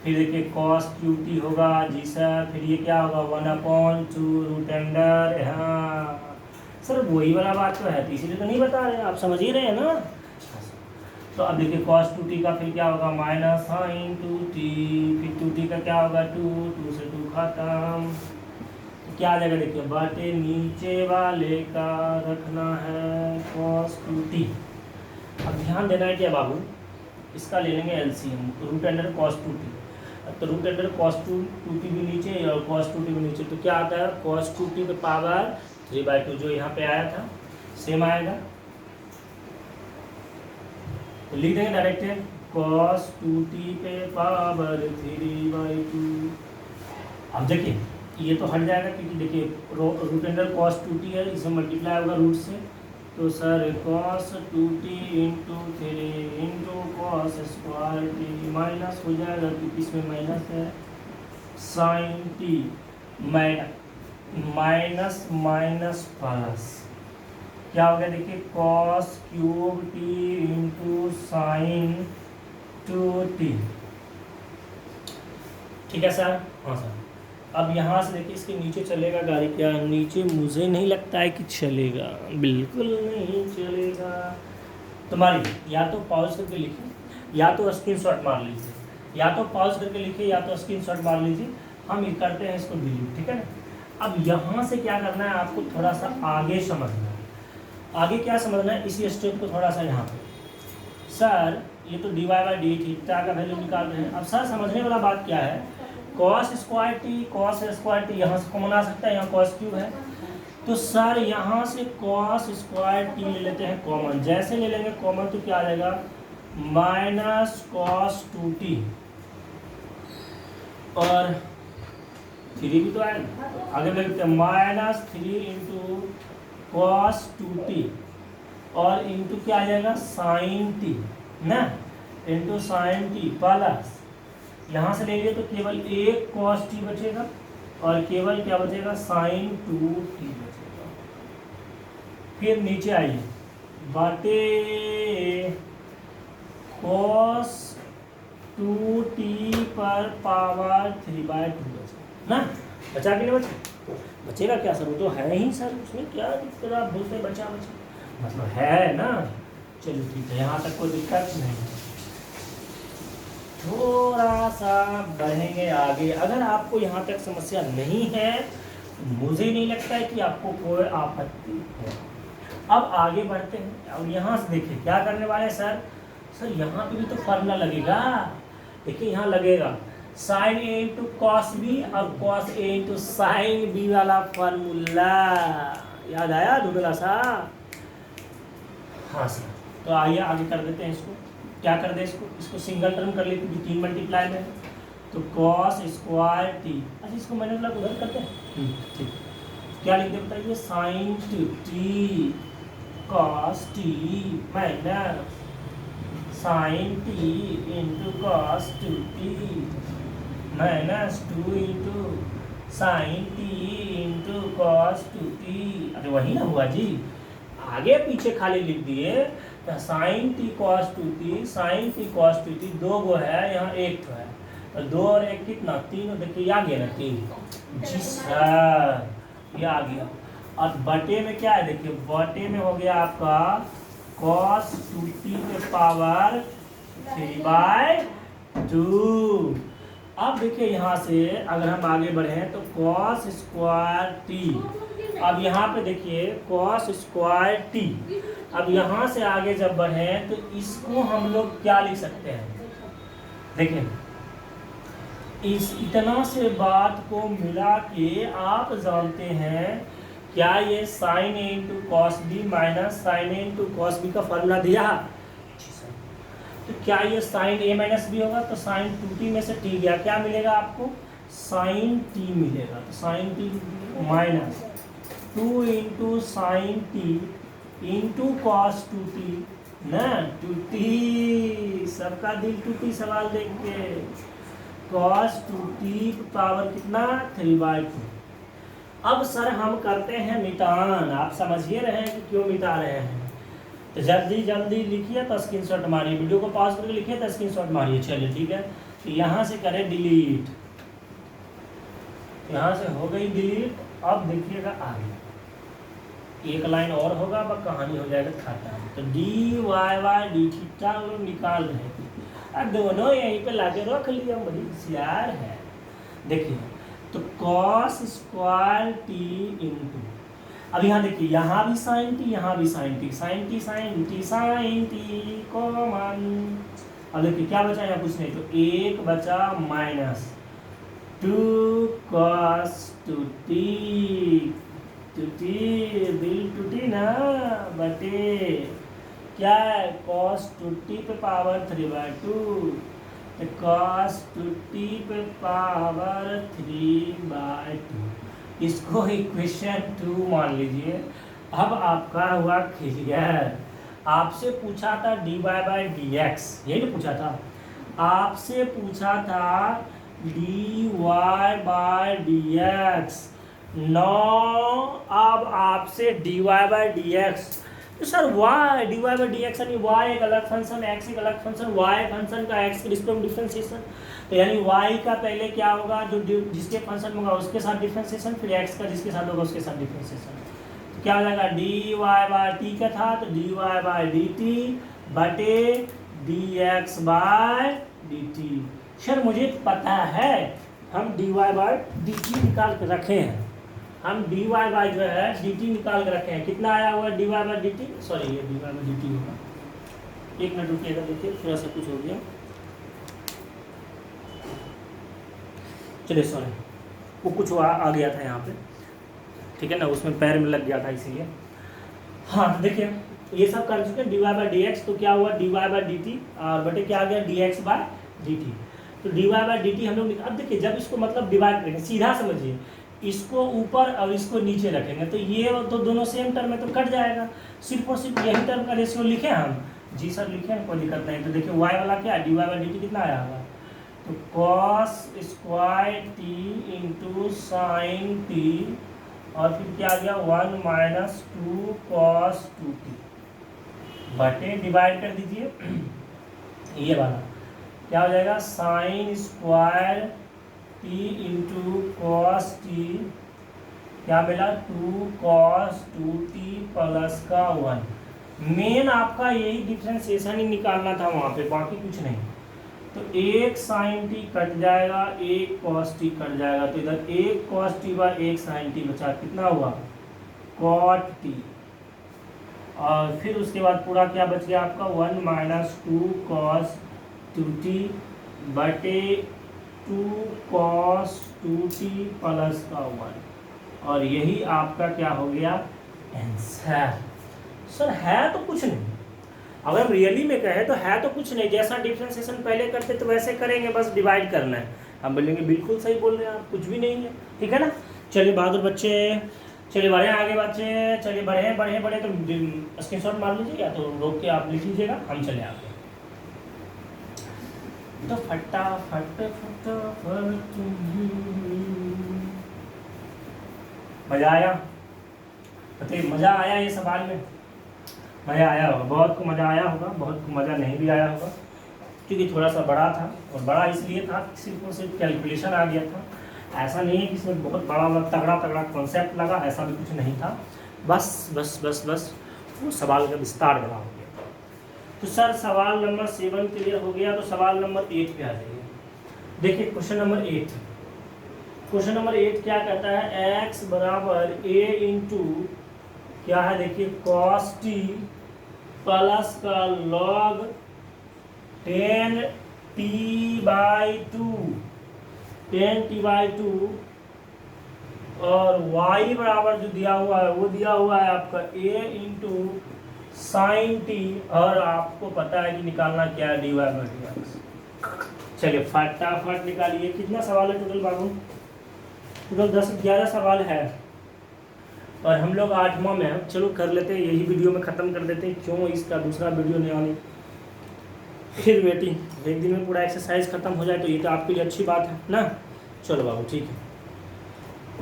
फिर देखिए कॉस QT होगा जी सर। फिर ये क्या होगा, 1/2 रूट अंडर, हाँ सर वही वाला बात तो है, तो इसीलिए तो नहीं बता रहे, आप समझ ही रहे हैं ना। तो अब देखिए cos 2t का फिर क्या होगा, माइनस साइन 2t, फिर 2t का क्या होगा 2 से 2 खत्म, तो क्या आ जाएगा देखिए, बटे नीचे वाले का रखना है cos 2t। अब ध्यान देना है क्या बाबू, इसका ले लेंगे LCM, root under cos 2t। तो रूट अंडर cos 2t भी नीचे और cos 2t भी नीचे, तो क्या आता है cos 2t पे पावर 3/2, जो यहाँ पे आया था सेम आएगा, तो लिख देंगे डायरेक्ट cos 2t पे पावर 3/2। अब देखिए ये तो हट जाएगा क्योंकि देखिए रूट अंडर cos 2t है, इसे मल्टीप्लाई होगा रूट से, तो sir cos 2t into 3 into cos square t minus हो जाएगा क्योंकि इसमें माइनस है, sine t minus minus plus क्या हो गया देखिए, cos cube t into sine 2t, ठीक है सर। हाँ सर, अब यहाँ से देखिए इसके नीचे चलेगा गाड़ी, क्या नीचे मुझे नहीं लगता है कि चलेगा, बिल्कुल नहीं चलेगा। तो मान लीजिए या तो पॉज करके लिखिए या तो स्क्रीनशॉट मार लीजिए, या तो पॉज करके लिखिए या तो स्क्रीनशॉट मार लीजिए, हम ये करते हैं इसको डिलीट, ठीक है ना। अब यहाँ से क्या करना है आपको, थोड़ा सा आगे समझना है। आगे क्या समझना है, इसी स्टेप को थोड़ा सा यहाँ पे, सर ये तो dy/d थीटा का वैल्यू निकाल रहे हैं। अब सर समझने वाला बात क्या है, cos स्क्वायर टी यहाँ से कॉमन आ सकता है, यहाँ cos क्यूब है, तो सर यहाँ से cos स्क्वायर टी ले लेते हैं कॉमन। जैसे ले लेंगे कॉमन तो क्या आ जाएगा, माइनस cos 2t और 3 भी तो आएगा, आगे देखते हैं माइनस 3 इंटू cos 2t और इंटू क्या आ जाएगा साइन टी ना, इंटू साइन टी प्लस यहाँ से ले लिए तो केवल एक cos t बचेगा और केवल क्या बचेगा sin 2t बचेगा। फिर नीचे आइए बाटे cos 2t पर पावर 3/2 बचा ना, बचा कि नहीं बचा? बचेगा क्या सर, वो तो है ही सर, उसमें क्या दिक्कत, आप बोलते बचा बचा मतलब है ना। चलिए ठीक है, यहाँ तक कोई दिक्कत नहीं। थोड़ा सा बढ़ेंगे आगे, अगर आपको यहाँ तक समस्या नहीं है मुझे नहीं लगता है कि आपको कोई आपत्ति है। अब आगे बढ़ते हैं और यहाँ से देखिए क्या करने वाले हैं सर। सर यहाँ पे भी तो फार्मूला लगेगा, देखिए यहाँ लगेगा sign A into cos B और cos A into sine B वाला फार्मूला, याद आया धुंधला सा? हाँ सर, तो आइए आगे कर देते हैं इसको। क्या कर दे इसको सिंगल टर्म कर लेते हैं, 3 मल्टीप्लाई में तो कॉस स्क्वायर टी। अच्छा इसको मैंने बोला उधर करते हैं, ठीक। क्या लिख दे बताइए, sine t cos t minus sine T into cos 2t minus 2 into sine T into cos 2t। अरे वही ना हुआ जी, आगे पीछे खाली लिख दिए तो sine t cos 2t sine t cos 2t, दो गो है यहाँ एक तो है, तो 2 और 1 कितना 3, देखिए आ गया ना 3। जी सर ये आ गया। और बटे में क्या है, देखिए बटे में हो गया आपका cos 2t के पावर 3/2। अब देखिए यहाँ से अगर हम आगे बढ़े तो cos स्क्वायर t, अब यहाँ पे देखिए cos स्क्वायर t। अब यहाँ से आगे जब बढ़े तो इसको हम लोग क्या लिख सकते हैं, देखिए इस इतना से बात को मिला के आप जानते हैं क्या ये sine A into cos B minus sine A into cos B का फॉर्मूला दिया, तो क्या ये साइन ए माइनस बी होगा, तो साइन 2t में से t गया, क्या मिलेगा आपको साइन t मिलेगा, तो sine t minus 2 into sine T into cos 2t ना 2t, सबका दिल 2t सवाल देख के, कॉस 2t पावर कितना 3/2। अब सर हम करते हैं मिटान, आप समझिए रहे हैं कि क्यों मिटा रहे हैं, तो जल्दी जल्दी लिखिए तो स्क्रीनशॉट मारिए, वीडियो को पॉज करके लिखिए तो स्क्रीनशॉट मारिए। चलिए ठीक है, तो यहाँ से करें डिलीट, यहाँ से हो गई डिलीट। अब देखिएगा आगे एक लाइन और होगा, अब कहानी हो जाएगा खाता, तो D y y d theta लोग निकाल रहे हैं, दोनों यहीं पे लाके रख लिया, बड़ी होशियार है। देखिए तो cos स्क्वायर टी इंटू, अब यहाँ देखिए यहाँ भी साइन टी यहाँ भी sine t, sine t sine t sine t common. अब देखिए क्या बचा यहाँ कुछ नहीं, तो एक बचा माइनस 2 cos 2t, दिल टूटी ना बटे क्या है cos 2t पे पावर 3/2, तो cos 2t पे पावर 3/2, इसको इक्वेशन 2 मान लीजिए। अब आपका हुआ क्लियर, आपसे पूछा था dy/dx, यही नहीं पूछा था, आपसे पूछा था dy/dx। अब आपसे dy/dx, तो सर y dy/dx यानी y एक अलग फंक्शन x एक अलग फंक्शन, y फंक्शन का x के रिस्पेक्ट में डिफरेंशिएशन, तो यानी y का पहले क्या होगा जो जिसके फंक्शन होगा उसके साथ डिफरेंशिएशन, फिर x का जिसके साथ होगा उसके साथ डिफरेंशिएशन, तो क्या हो जाएगा dy/t का था तो dy/dt बटे dx/dt। सर मुझे पता है हम dy/dt निकाल के रखे हैं, हम dy जो है dt निकाल के रखे हैं, कितना आया हुआ dy/dt, सॉरी ये dy/dt होगा, एक मिनट रुकिएगा, देखिए थोड़ा सा कुछ हो गया, चलिए सॉरी वो कुछ आ गया था यहाँ पे, ठीक है ना, उसमें पैर में लग गया था इसीलिए। हाँ देखिए ये सब कर चुके हैं dy/dx, तो क्या हुआ dy/dt और बटे क्या आ गया dx/dt, तो dy/dt हम लोग, अब देखिए जब इसको मतलब डिवाइड करेंगे, सीधा समझिए, इसको ऊपर और इसको नीचे रखेंगे तो ये तो दोनों सेम टर्म में तो कट जाएगा, सिर्फ और सिर्फ यही टर्म का रेशियो लिखे हम, जी सर लिखे हैं कोई दिक्कत नहीं। तो देखिए y वाला क्या dy/dt कितना आया होगा तो cos square T into sine T, और फिर क्या आ गया 1 माइनस 2 कॉस 2t बटे डिवाइड कर दीजिए ये वाला क्या हो जाएगा sine square T into cos T, क्या मिला 2 कॉस 2t प्लस का 1। मेन आपका यही डिफ्रेंसिएशन ही निकालना था वहाँ पे, बाकी कुछ नहीं। तो एक साइन टी कट जाएगा, एक कॉस टी कट जाएगा, तो इधर एक कॉस टी बाय एक साइन टी बचा, कितना हुआ कॉट टी, और फिर उसके बाद पूरा क्या बच गया आपका 1 माइनस 2 कॉस 2t बटे 2 कॉस 2t प्लस का 1, और यही आपका क्या हो गया आंसर। सर है तो कुछ नहीं, अगर हम रियली में कहें तो है तो कुछ नहीं, जैसा डिफ्रेंसिएशन पहले करते तो वैसे करेंगे, बस डिवाइड करना है। हम बोलेंगे बिल्कुल सही बोल रहे हैं आप, कुछ भी नहीं है, ठीक है ना। चलिए बहादुर बच्चे, चलिए बढ़े आगे बच्चे, चलिए बढ़े बढ़े बढ़े, तो स्क्रीनशॉट मार लीजिए या तो रोक के आप लिख लीजिएगा, हम चले आगे। तो फटाफट फटाफट मजा आया, बताइए मजा आया ये सवाल में? मज़ा आया होगा, बहुत को मज़ा आया होगा, बहुत को मज़ा नहीं भी आया होगा, क्योंकि थोड़ा सा बड़ा था, और बड़ा इसलिए था कि सिर्फ और सिर्फ कैलकुलेशन आ गया था। ऐसा नहीं है कि इसमें बहुत बड़ा तगड़ा तगड़ा कॉन्सेप्ट लगा, ऐसा भी कुछ नहीं था, बस बस बस बस वो सवाल का विस्तार बड़ा हो गया। तो सर सवाल नंबर 7 क्लियर हो गया, तो सवाल नंबर 8 पे आ जाइए। देखिए क्वेश्चन नंबर 8, क्वेश्चन नंबर 8 क्या कहता है, x बराबर a इंटू क्या है देखिए कॉस टी प्लस का लॉग 10t/2 10t/2, और y बराबर जो दिया हुआ है वो दिया हुआ है आपका a इंटू साइन टी, और आपको पता है कि निकालना क्या है dy/dx। चलिए फटाफट निकालिए। कितना सवाल है टोटल बाबू? टोटल 10-11 सवाल है, और हम लोग 8वां में हैं। चलो कर लेते हैं, यही वीडियो में ख़त्म कर देते हैं, क्यों इसका दूसरा वीडियो नहीं आने, फिर वेटिंग, एक दिन में पूरा एक्सरसाइज ख़त्म हो जाए तो ये तो आपके लिए अच्छी बात है ना। चलो बाबू ठीक है,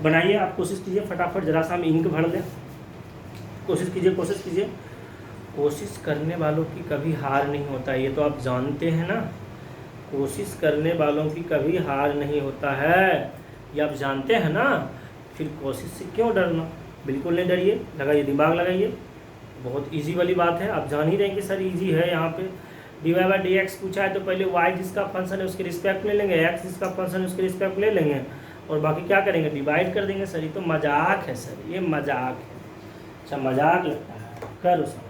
बनाइए आप, कोशिश कीजिए फटाफट, ज़रा सा हम इंक भर लें, कोशिश कीजिए कोशिश कीजिए। कोशिश करने वालों की कभी हार नहीं होता, ये तो आप जानते हैं ना, कोशिश करने वालों की कभी हार नहीं होता है, ये आप जानते हैं ना, फिर कोशिश से क्यों डरना, बिल्कुल नहीं डरिए, लगाइए दिमाग लगाइए, बहुत इजी वाली बात है। आप जान ही रहे हैं कि सर इजी है, यहाँ पे dy/dx पूछा है तो पहले y जिसका फंक्शन है उसके रिस्पेक्ट ले लेंगे, x जिसका फंक्शन है उसके रिस्पेक्ट ले लेंगे, और बाकी क्या करेंगे डिवाइड कर देंगे। सर ये तो मजाक है सर, ये मजाक है, अच्छा मजाक लगता है, करो सर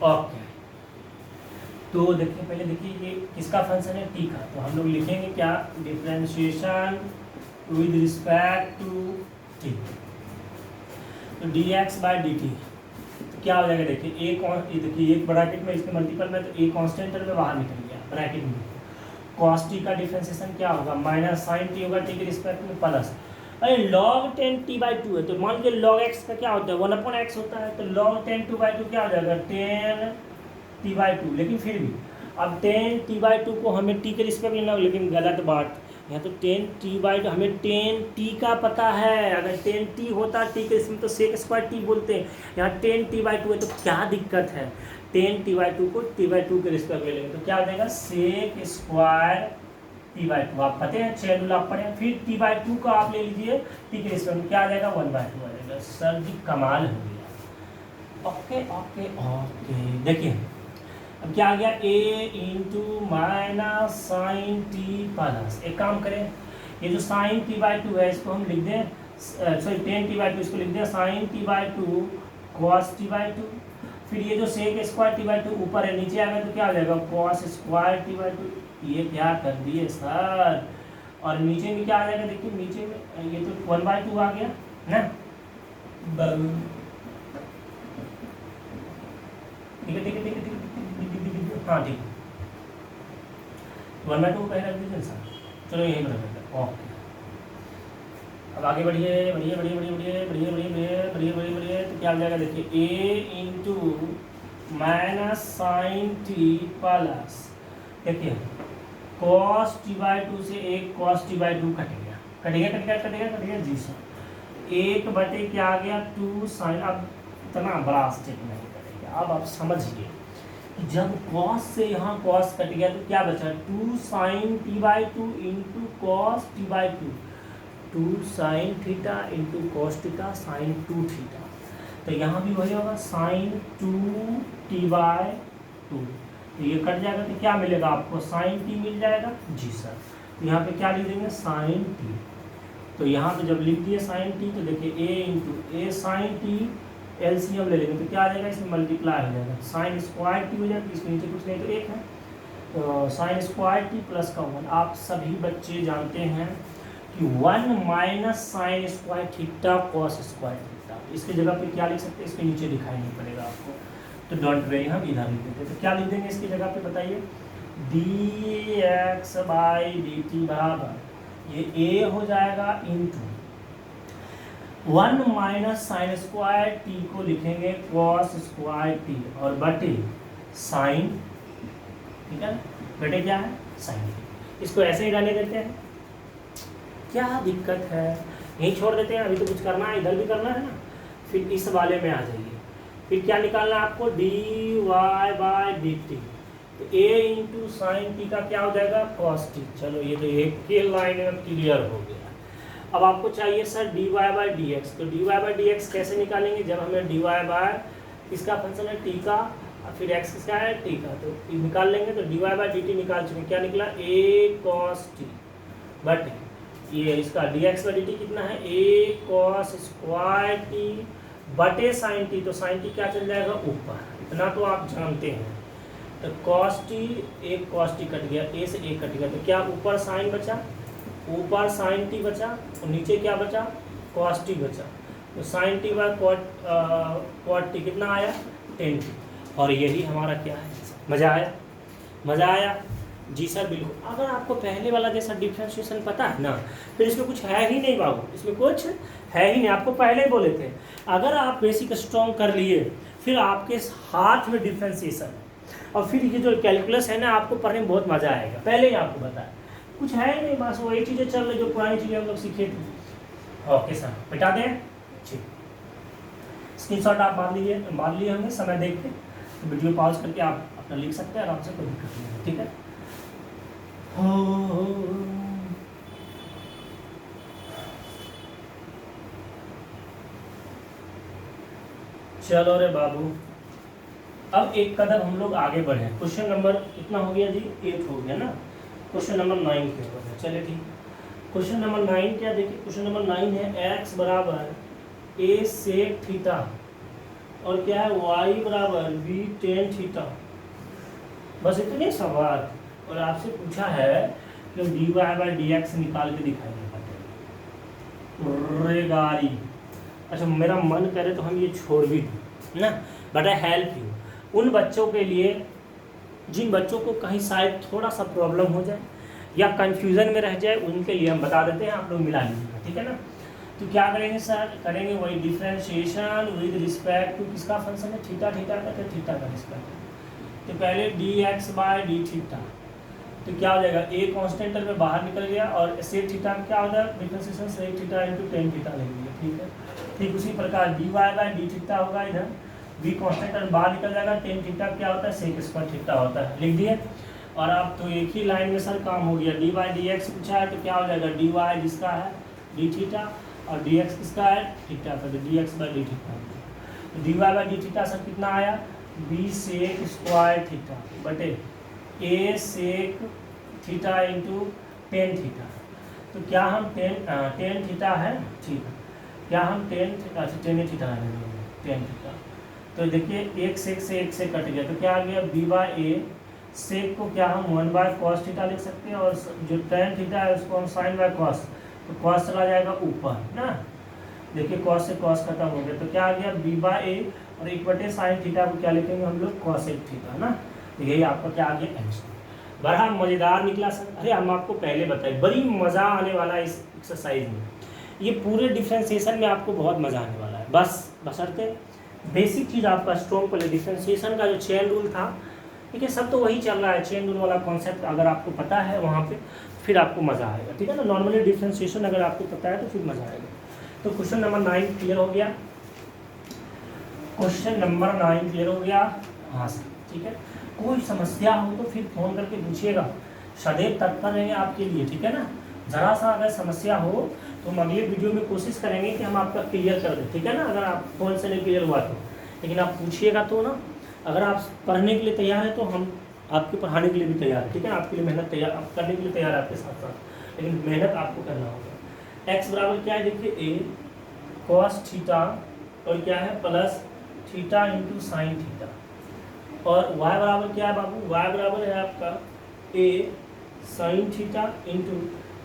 ओके। तो देखिए पहले देखिए ये किसका फंक्शन है, t का, तो हम लोग लिखेंगे क्या differentiation with respect to t, तो dx/dt तो क्या हो जाएगा देखिए देखिए एक ब्रैकेट में इसके मल्टीपल में, तो a कांस्टेंट में बाहर निकल गया ब्रैकेट में, cos t का डिफरेंशिएशन क्या होगा माइनस साइन t होगा t के रिस्पेक्ट में प्लस, अरे log 10t/2 है तो मान लीजिए log x का क्या होता है 1/x होता है, तो log 10t/2 क्या हो जाएगा 10t/2, लेकिन फिर भी अब 10t/2 को हमें t के रिस्पेक्ट लेना, लेकिन गलत बात, यहाँ तो 10t/2 हमें 10t का पता है, अगर 10t होता t के इसमें तो sec स्क्वायर t बोलते हैं, यहाँ 10t/2 है तो क्या दिक्कत है, 10t/2 को t/2 के रिस्पेक्ट ले लेंगे तो क्या हो जाएगा sec स्क्वायर t/2, आप पता है चैनल आप पढ़े, फिर t/2 का आप ले लीजिए t के रिस्पेक्ट में क्या आ जाएगा 1/2 आ जाएगा। सर जी कमाल हो गया, ओके ओके ओके। देखिए अब क्या आ गया a into minus sine t plus, एक काम करें ये जो साइन t/2 है इसको हम लिख दें, सॉरी 10t/2 इसको लिख दें साइन t/2 कॉस t/2, फिर ये जो सेक स्क्वायर t/2 ऊपर है नीचे आएगा तो क्या आ जाएगा कॉस स्क्वायर t/2, ये क्या कर दिए सर, और नीचे में क्या आ जाएगा देखिए नीचे में ये तो 1/2 आ गया ना, ठीक है ठीक है ठीक है हाँ ठीक, 1/2 पहले रख दीजिए सर, चलो यही बना देते हैं ओके। अब आगे बढ़िए बढ़िए बढ़िए बढ़िए बढ़िए बढ़िए बढ़िए बढ़िए बढ़िए बढ़िए बढ़िए, तो क्या हो जाएगा देखिए a into minus sine t plus, देखिए cos t/2 से एक cos t/2 कटेगा जी सर। एक बटे क्या आ गया 2 sin। अब इतना बड़ा स्टेप नहीं करेगा, अब आप समझिए कि जब cos से यहाँ cos कट गया तो क्या बचा 2 sin t/2 into cos t/2, 2 sin theta into cos theta sin 2 theta. तो यहाँ भी वही होगा sin 2 t/2। तो ये कट जाएगा तो क्या मिलेगा आपको sin t मिल जाएगा जी सर। तो यहाँ पे क्या लिख देंगे sin t। तो यहाँ पे जब लिख दिए sin t तो देखिए a into a sine t LCM ले लेंगे तो क्या आ जाएगा, इसमें मल्टीप्लाई हो जाएगा साइन स्क्वायर टी हो जाएगा, इसके नीचे कुछ नहीं तो एक है तो साइन स्क्वायर टी प्लस का 1। आप सभी बच्चे जानते हैं कि 1 minus sine square theta cos square theta, इसके जगह पे क्या लिख सकते हैं, इसके नीचे दिखाई नहीं पड़ेगा आपको तो डोंट वरी, हम इधर लिख देते हैं। तो क्या लिख देंगे इसकी जगह पे बताइए, dx/dt बराबर ये a हो जाएगा into 1 minus sine square T को लिखेंगे कॉस स्क्वायर टी और बटे साइन, ठीक है बटे क्या है साइन टी। इसको ऐसे ही रहने देते हैं, क्या दिक्कत है, यहीं छोड़ देते हैं। अभी तो कुछ करना है, इधर भी करना है ना। फिर इस वाले में आ जाइए, फिर क्या निकालना है आपको dy/dt। तो a इंटू साइन टी का क्या हो जाएगा कॉस टी। चलो ये तो एक ही लाइन में क्लियर हो गया। अब आपको चाहिए सर dy/dx। तो dy/dx कैसे निकालेंगे, जब हमें dy इसका फंक्शन है t का और फिर x किसका है t का, तो निकाल लेंगे। तो dy/dt निकाल चुके, क्या निकला a cos t बट ये इसका dx/dt कितना है a cos स्क्वायर t बटे साइन टी। तो साइन टी क्या चल जाएगा ऊपर, इतना तो आप जानते हैं। तो cos t एक cos t कट गया, a से एक कट गया तो क्या ऊपर साइन बचा, ऊपर साइन टी बचा और नीचे क्या बचा cos t बचा। तो sine t by cot t कितना आया 10t। और यही हमारा क्या है, मज़ा आया, मज़ा आया जी सर बिल्कुल। अगर आपको पहले वाला जैसा डिफ्रेंशिएशन पता है ना, फिर इसमें कुछ है ही नहीं बाबू, इसमें कुछ है ही नहीं। आपको पहले ही बोले थे, अगर आप बेसिक स्ट्रॉन्ग कर लिए फिर आपके हाथ में डिफ्रेंशिएशन और फिर ये जो कैलकुलस है ना आपको पढ़ने में बहुत मज़ा आएगा। पहले ही आपको बताया कुछ है ही नहीं, बस वही चीज़ें चल रही जो पुरानी चीज़ें हम लोग सीखे थे। ओके सर बेटा दें ठीक, स्क्रीनशॉट आप मान लिए होंगे समय देख के। तो वीडियो पॉज करके आप अपना लिख सकते हैं आराम से, कोई दिक्कत नहीं है, ठीक है। चलो रे बाबू, अब एक कदम हम लोग आगे बढ़े। क्वेश्चन नंबर कितना हो गया जी 8 हो गया ना, क्वेश्चन नंबर 9 के ऊपर। चलिए ठीक, क्वेश्चन नंबर 9 क्या देखिए, क्वेश्चन नंबर 9 है x बराबर a सेक थीटा और क्या है y बराबर b टेन थीटा। बस इतने सवाल, और आपसे पूछा है कि dy/dx निकाल के दिखाई नहीं पाते गाड़ी। अच्छा मेरा मन करे तो हम ये छोड़ भी दें ना, बट आई हेल्प यू उन बच्चों के लिए जिन बच्चों को कहीं शायद थोड़ा सा प्रॉब्लम हो जाए या कंफ्यूजन में रह जाए, उनके लिए हम बता देते हैं, आप लोग मिला लीजिएगा, ठीक है ना। तो क्या करेंगे सर, करेंगे वही डिफरेंशिएशन विद रिस्पेक्ट टू किसका फंक्शन है थीटा, थीटा का तो थीटा का रिस्पेक्ट। तो पहले dx/d थीटा, तो क्या हो जाएगा a कांस्टेंट टर्म में बाहर निकल गया और सेक थीटा क्या हो जाएगा differentiation sec theta into tan theta ले लिया, ठीक है। ठीक उसी प्रकार dy/d थीटा होगा, इधर b कांस्टेंट टर्म बाहर निकल जाएगा, टेन थीटा क्या होता है सेक स्क्वायर थीटा होता है, लिख दिए। और अब तो एक ही लाइन में सर काम हो गया, dy/dx पूछा है तो क्या हो जाएगा dy जिसका है d थीटा और dx किसका है थीटा का, तो dx/d थीटा। तो dy/d थीटा सर कितना आया b सेक स्क्वायर थीटा बटे a sec theta into tan theta. तो क्या हम टेन थीटा है ठीक है, क्या हम टेन टेन थीटा है टेन थीटा। तो देखिए एक सेक से एक से कट गया तो क्या आ गया b/a। सेक को क्या हम 1/cos थीटा लिख सकते हैं और जो टेन थीटा है उसको हम sin बाय cos, तो cos चला जाएगा ऊपर ना, देखिए cos से cos खत्म हो गया तो क्या आ गया b/a और 1/sin थीटा को क्या लिखेंगे हम लोग cosec थीटा ना। तो यही आपका क्या आ गया आंसर। बड़ा मज़ेदार निकला सर। अरे हम आपको पहले बताए बड़ी मज़ा आने वाला है इस एक्सरसाइज में, ये पूरे डिफ्रेंशिएशन में आपको बहुत मज़ा आने वाला है। बस बशर्ते बेसिक चीज़ आपका स्ट्रॉन्ग पहले डिफ्रेंशिएशन का जो चेन रूल था ठीक है। सब तो वही चल रहा है, चेन रूल वाला कॉन्सेप्ट अगर आपको पता है वहाँ पे फिर आपको मज़ा आएगा, ठीक है ना। नॉर्मली डिफ्रेंशिएशन अगर आपको पता है तो फिर मज़ा आएगा। तो क्वेश्चन नंबर 9 क्लियर हो गया, क्वेश्चन नंबर 9 क्लियर हो गया। हाँ सर, ठीक है। कोई समस्या हो तो फिर फ़ोन करके पूछिएगा, सदैव तत्पर रहेंगे आपके लिए, ठीक है ना। ज़रा सा अगर समस्या हो तो हम अगले वीडियो में कोशिश करेंगे कि हम आपका क्लियर कर दें, ठीक है ना। अगर आप फ़ोन से नहीं क्लियर हुआ तो, लेकिन आप पूछिएगा तो ना। अगर आप पढ़ने के लिए तैयार है तो हम आपके पढ़ाने के लिए भी तैयार है, ठीक है ना। आपके लिए मेहनत तैयार आप करने के लिए तैयार है आपके साथ साथ, लेकिन मेहनत आपको करना होगा। एक्स बराबर क्या है देखिए, ए कॉस थीटा और क्या है plus theta into sine theta, और वाई बराबर क्या है बाबू, वाई बराबर है आपका A sine theta into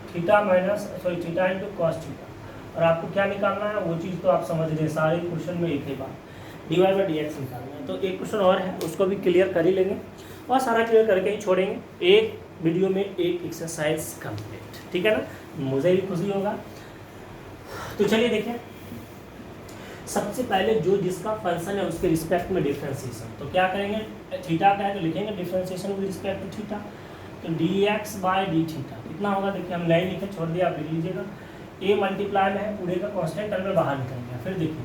theta minus sorry theta into cos theta. और आपको क्या निकालना है वो चीज़ तो आप समझ रहे हैं, सारे क्वेश्चन में एक ही बात, D Y by D x निकालना है। तो एक क्वेश्चन और है, उसको भी क्लियर कर ही लेंगे और सारा क्लियर करके ही छोड़ेंगे, एक वीडियो में एक एक्सरसाइज कंप्लीट, ठीक है ना। मुझे भी खुशी होगा। तो चलिए देखें, सबसे पहले जो जिसका फंक्शन है उसके रिस्पेक्ट में डिफ्रेंशिएशन, तो क्या करेंगे, थीटा का है तो लिखेंगे differentiation with respect to theta, तो D x by D theta कितना होगा देखिए, हम लाइन लिखे छोड़ दिया, आप लिख लीजिएगा। ए मल्टीप्लाई में है पूरे का कॉन्स्टेंट टर्म में बाहर निकल गया। फिर देखिए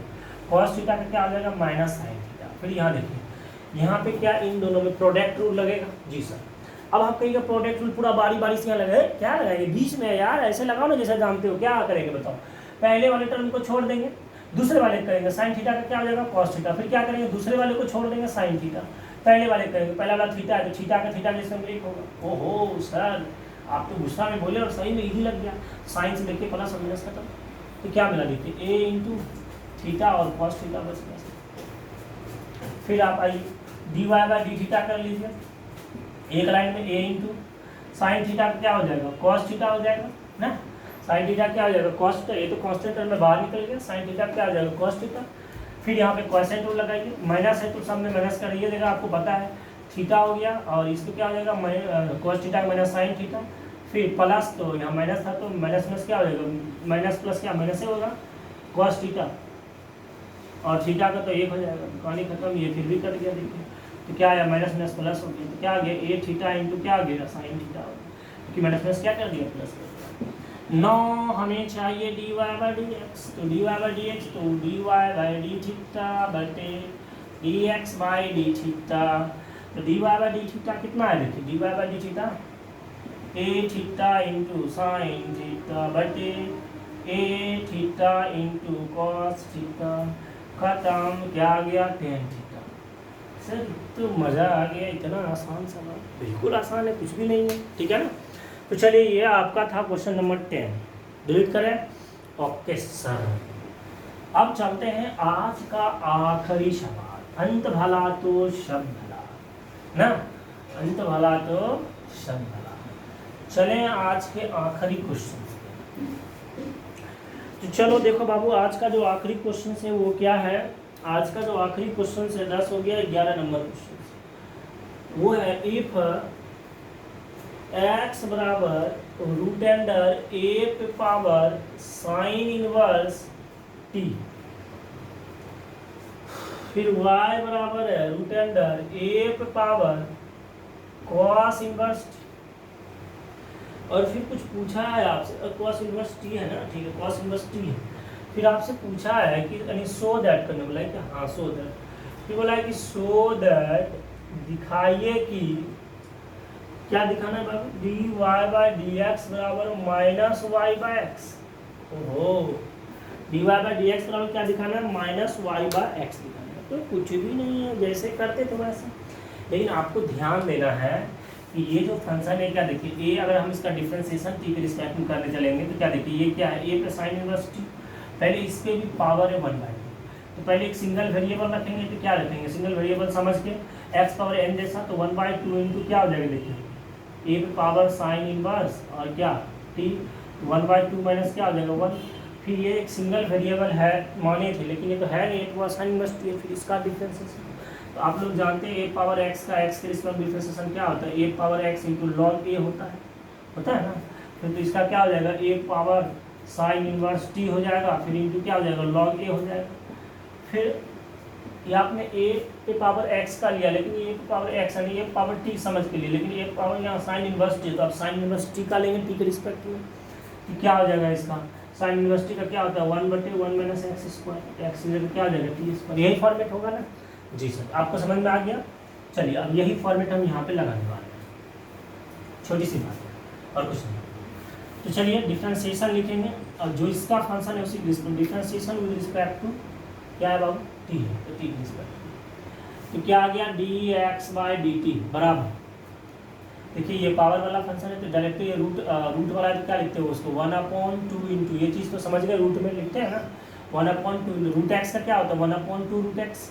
कॉस थीटा का क्या आ जाएगा माइनस साइन थीटा। फिर यहाँ देखिए यहाँ पे क्या इन दोनों में प्रोडक्ट रूल लगेगा, जी सर। अब आप कहिएगा प्रोडक्ट रूल पूरा बारी बारी से यहाँ लगे, क्या लगाएंगे बीच में यार, ऐसे लगाओ ना जैसे जानते हो, क्या करेंगे बताओ। पहले वाले टर्म को छोड़ देंगे, दूसरे वाले करेंगे साइन थीटा का क्या हो जाएगा कॉस थीटा। फिर क्या करेंगे दूसरे वाले को छोड़ देंगे साइन थीटा, पहले वाले करेंगे, पहला वाला थीटा है तो थीटा का थीटा जैसे ब्रेक होगा। ओहो सर आप तो गुस्सा में बोले और सही में इजी लग गया, साइन से लेके प्लस और माइनस खत्म। तो क्या मिला देखिए ए इंटू थीटा और कॉस थीटा बच गया। फिर आप आइए d Y by D theta कर लीजिए, एक लाइन में ए इंटू साइन थीटा क्या हो जाएगा कॉस थीटा हो जाएगा ना, साइन थीटा क्या हो जाएगा कॉस थीटा, ये तो कांस्टेंट टर्म में बाहर निकल गया, साइन थीटा क्या हो जाएगा कॉस थीटा। फिर यहाँ पे कोसेंट रूल लगाइए, माइनस है तो सब में माइनस कर ये देगा, आपको पता है थीटा हो गया और इसको क्या हो जाएगा cos theta minus sine theta. फिर प्लस तो यहाँ माइनस था तो माइनस माइनस क्या हो जाएगा, माइनस प्लस क्या माइनस ही होगा कॉस थीटा, और थीटा का तो एक हो जाएगा, कहानी खत्म। ये फिर भी कट गया देखिए, तो क्या आया माइनस माइनस प्लस हो गया, तो क्या आ गया ए थीटा इंटू क्या आ गया साइन थीटा हो गया, क्योंकि माइनस प्लस क्या कर दिया प्लस कर दिया। 9 हमें चाहिए D Y by D X, तो D Y by D X तो D Y by D theta बटे D x by D theta. तो D Y by D theta कितना है देखिए, D Y by D theta A theta into sine theta बटे A theta into cos theta, खत्म। क्या आ गया टेन थीटा। सर तो मज़ा आ गया, इतना आसान सवाल, बिल्कुल आसान है, कुछ भी नहीं है, ठीक है ना। तो चलिए ये आपका था क्वेश्चन नंबर 10, डिलीट करें। ओके सर, अब चलते हैं आज का आखिरी सवाल, अंत भला तो सब भला ना, अंत भला तो सब भला। चलें आज के आखिरी क्वेश्चन। तो चलो देखो बाबू, आज का जो आखिरी क्वेश्चन है वो क्या है, आज का जो आखिरी क्वेश्चन है 10 हो गया, 11 नंबर क्वेश्चन वो है इफ x बराबर रूट अंडर ए पे पावर साइन इनवर्स t, फिर y बराबर है रूट अंडर ए पे पावर कॉस इनवर्स t, और फिर कुछ पूछा है आपसे, कॉस इनवर्स t है ना, ठीक है कॉस इनवर्स t है। फिर आपसे पूछा है कि यानी सो दैट करने बोला है कि हाँ सो दैट, फिर बोला है कि सो दैट दिखाइए कि क्या दिखाना है बाबू, D Y by D x बराबर माइनस वाई बाई एक्स। ओहो, D Y by D x बराबर क्या दिखाना है माइनस वाई बाई एक्स दिखाना है। तो कुछ भी नहीं है, जैसे करते थे वैसे, लेकिन आपको ध्यान देना है कि ये जो फंक्शन है क्या देखिए, ए अगर हम इसका डिफरेंशिएशन टी के रिस्पेक्ट में करने चलेंगे तो क्या देखिए ये क्या है ए पे साइन इनवर्स टी, पहले इस पे भी पावर है 1/2, तो पहले एक सिंगल वेरिएबल रखेंगे तो क्या रखेंगे सिंगल वेरिएबल समझ के एक्स पावर एन जैसा, तो 1/2 इंटू क्या हो जाएगा देखिए ए पे पावर साइन इनवर्स और क्या टी, 1/2 माइनस क्या हो जाएगा 1। फिर ये एक सिंगल वेरिएबल है माने थे, लेकिन ये तो है नहीं, एक साइन इनवर्स टी है, फिर इसका डिफरेंशिएशन तो आप लोग जानते हैं ए पावर एक्स का एक्स के रिस्पेक्ट में डिफरेंशिएशन क्या होता है, ए पावर एक्स इंटू लॉग ए होता है ना। फिर तो इसका क्या हो जाएगा ए पावर साइन इनवर्स टी हो जाएगा, फिर इंटू क्या हो जाएगा लॉग ए हो जाएगा। फिर ये आपने ए पे पावर एक्स का लिया, लेकिन ये पावर एक्स नहीं, ये पावर टी समझ के लिए, लेकिन ये पावर यहाँ साइन इनवर्स टी, तो आप साइन इनवर्स टी का लेंगे टी के रिस्पेक्ट में, तो क्या हो जाएगा इसका साइन इनवर्स टी का क्या होता है 1/1 माइनस एक्स स्क्वायर, एक्स क्या हो जाएगा टी स्क्वायर, यही फॉर्मेट होगा ना। जी सर, आपको समझ में आ गया। चलिए अब यही फॉर्मेट हम यहाँ पे लगाने वाले हैं, छोटी सी बात है और कुछ नहीं। तो चलिए डिफरेंशिएशन लिखेंगे, और जो इसका फंक्शन है उसी डिफरेंशिएशन विद रिस्पेक्ट टू क्या है बाबू टी है, तो टी रिस्पेक्ट, तो क्या आ गया dx/dt बराबर, देखिए ये पावर वाला फंक्शन है तो डायरेक्टली ये रूट वाला क्या लिखते हो उसको 1/2 इंटू, ये चीज़ तो समझ गए रूट में लिखते हैं ना, 1/2 रूट एक्स का क्या होता है 1/2 रूट एक्स,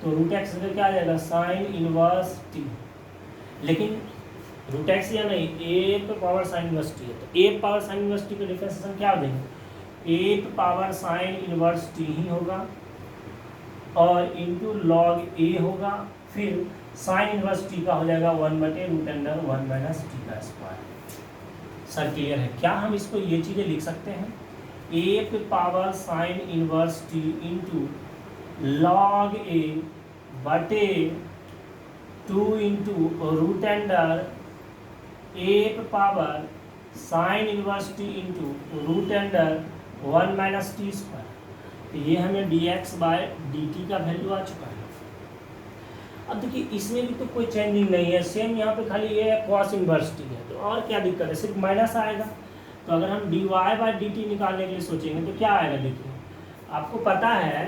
तो रूट एक्स का क्या आ जाएगा साइन इनवर्स टी, लेकिन रूट एक्स या नहीं ए पे पावर साइन इनवर्स टी है, तो ए पावर साइन इनवर्स टी का डिफरेंशिएशन क्या देंगे ए पे पावर साइन इनवर्स टी ही होगा और इंटू लॉग ए होगा, फिर साइन इनवर्स टी का हो जाएगा 1/√1 माइनस टी का स्क्वायर। सर क्लियर है क्या? हम इसको ये चीज़ें लिख सकते हैं ए पे power sine inverse T into log A बटे 2 इंटू √, ए पे power sine inverse T into √1 minus T square, तो ये हमें dx/dt का वैल्यू आ चुका है। अब देखिए इसमें भी तो कोई चेंजिंग नहीं है, सेम यहाँ पे खाली ये कॉस इनवर्स टी है, तो और क्या दिक्कत है, सिर्फ माइनस आएगा। तो अगर हम dy/dt निकालने के लिए सोचेंगे तो क्या आएगा, देखिए आपको पता है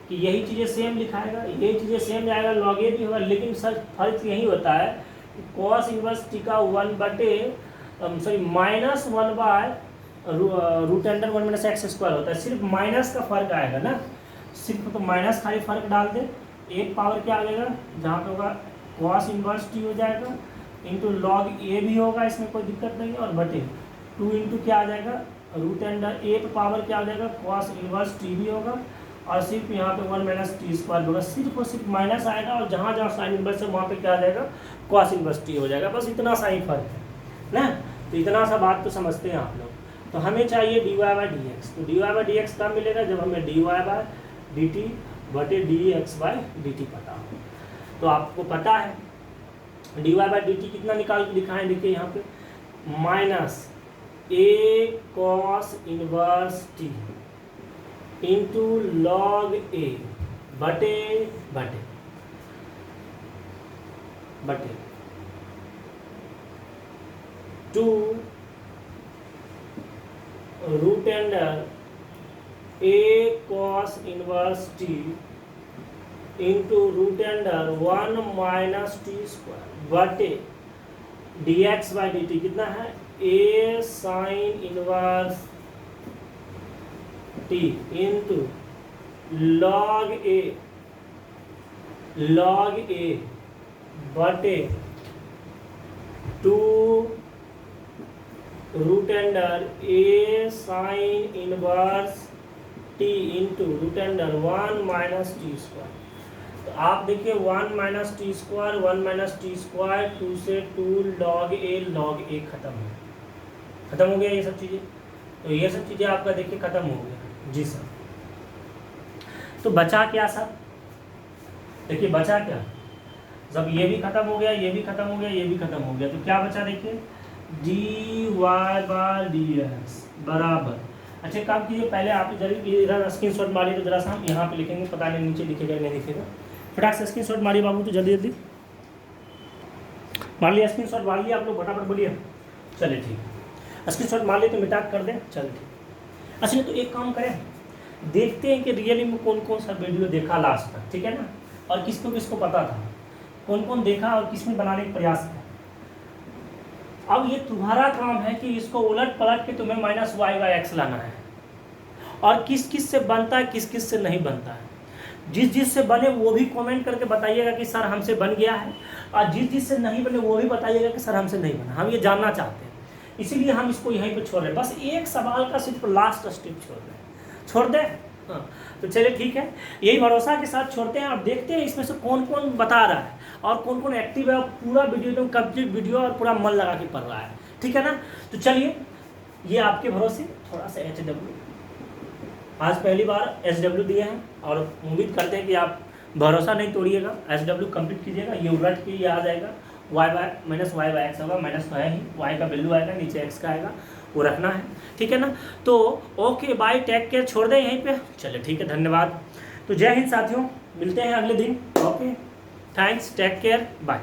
कि यही चीज़ें सेम लिखाएगा, यही चीज़ें सेम जाएगा, लॉग ए भी होगा, लेकिन सर फर्क यही होता है कॉस इनवर्स टी का -1/√1 माइनस एक्स स्क्वायर होता है, सिर्फ माइनस का फर्क आएगा ना, सिर्फ तो माइनस खाली फर्क डाल दे, एक पावर क्या आ जाएगा जहाँ पे होगा कॉस इनवर्स टी हो जाएगा इंटू लॉग ए भी होगा, इसमें कोई दिक्कत नहीं है, और बटे 2 इंटू क्या आ जाएगा √, ए पे पावर क्या हो जाएगा कॉस इनवर्स टी भी होगा, और सिर्फ यहाँ पे 1 माइनस टी स्क्वायर होगा, सिर्फ और सिर्फ माइनस आएगा, और जहाँ जहाँ साइन इनवर्स है वहाँ पे क्या आ जाएगा कॉस इनवर्स टी हो जाएगा, बस इतना सा ही फर्क है ना। तो इतना सा बात तो समझते हैं आप लोग। तो हमें चाहिए dy/dx, तो dy/dx कब मिलेगा जब हमें dy/dt बटे dx/dt पता हो। तो आपको पता है dy/dt कितना निकाल के दिखाएं, देखिए यहाँ पे -a cos inverse t into log A बटे 2 √a cos inverse t into √1 minus T square बटे dx/dt कितना है a sine inverse t into log A बटे 2 √a sine inverse t into √1 minus T square. तो आप देखिए 1 minus T square 1 minus T square 2 से 2 लॉग ए खत्म हो गया ये सब चीज़ें। तो ये सब चीज़ें आपका देखिए खत्म हो गया जी सर। तो बचा क्या सर, देखिए बचा क्या, जब ये भी खत्म हो गया, ये भी खत्म हो गया, ये भी खत्म हो गया, तो क्या बचा देखिए dy/dx बराबर। अच्छा काम कीजिए, पहले आप जरूर इधर स्क्रीनशॉट मारिए, तो जरा सा हम यहाँ पे लिखेंगे, पता नहीं नीचे लिखेगा नहीं लिखेगा, फटाक से स्क्रीनशॉट मारिए बाबू, तो जल्दी जल्दी मार लिया स्क्रीनशॉट, मार लिया आप लोग, फटाफट बोलिए। चलिए ठीक है, स्क्रीनशॉट मार लिए तो मिटा कर दें, चल ठीक। अच्छा तो एक काम करें, देखते हैं कि रियली में कौन कौन सा वीडियो देखा लास्ट तक, ठीक है ना, और किसको किसको पता था, कौन कौन देखा और किसने बनाने का प्रयास किया। अब ये तुम्हारा काम है कि इसको उलट पलट के तुम्हें -y/x लाना है, और किस किस से बनता है किस किस से नहीं बनता है। जिस जिस से बने वो भी कमेंट करके बताइएगा कि सर हमसे बन गया है, और जिस जिस से नहीं बने वो भी बताइएगा कि सर हमसे नहीं बना। हम ये जानना चाहते हैं, इसीलिए हम इसको यहीं पे छोड़ रहे हैं। बस एक सवाल का सिर्फ लास्ट स्टेप छोड़ दें हाँ। तो चलिए ठीक है, यही भरोसा के साथ छोड़ते हैं, और देखते हैं इसमें से कौन कौन बता रहा है और कौन कौन एक्टिव है, पूरा वीडियो एकदम कंप्लीट वीडियो और पूरा मन लगा के पढ़ रहा है, ठीक है ना। तो चलिए ये आपके भरोसे थोड़ा सा HW, आज पहली बार SW दिए हैं, और उम्मीद करते हैं कि आप भरोसा नहीं तोड़िएगा, SW कंप्लीट कीजिएगा, ये उलट के ये आ जाएगा, y minus Y by x होगा, माइनस तो है ही, y का वैल्यू आएगा, नीचे x का आएगा, वो रखना है, ठीक है ना। तो ओके बाय, टेक केयर, छोड़ दें यहीं पे, चलिए ठीक है, धन्यवाद। तो जय हिंद साथियों, मिलते हैं अगले दिन, okay, thanks, take care, bye.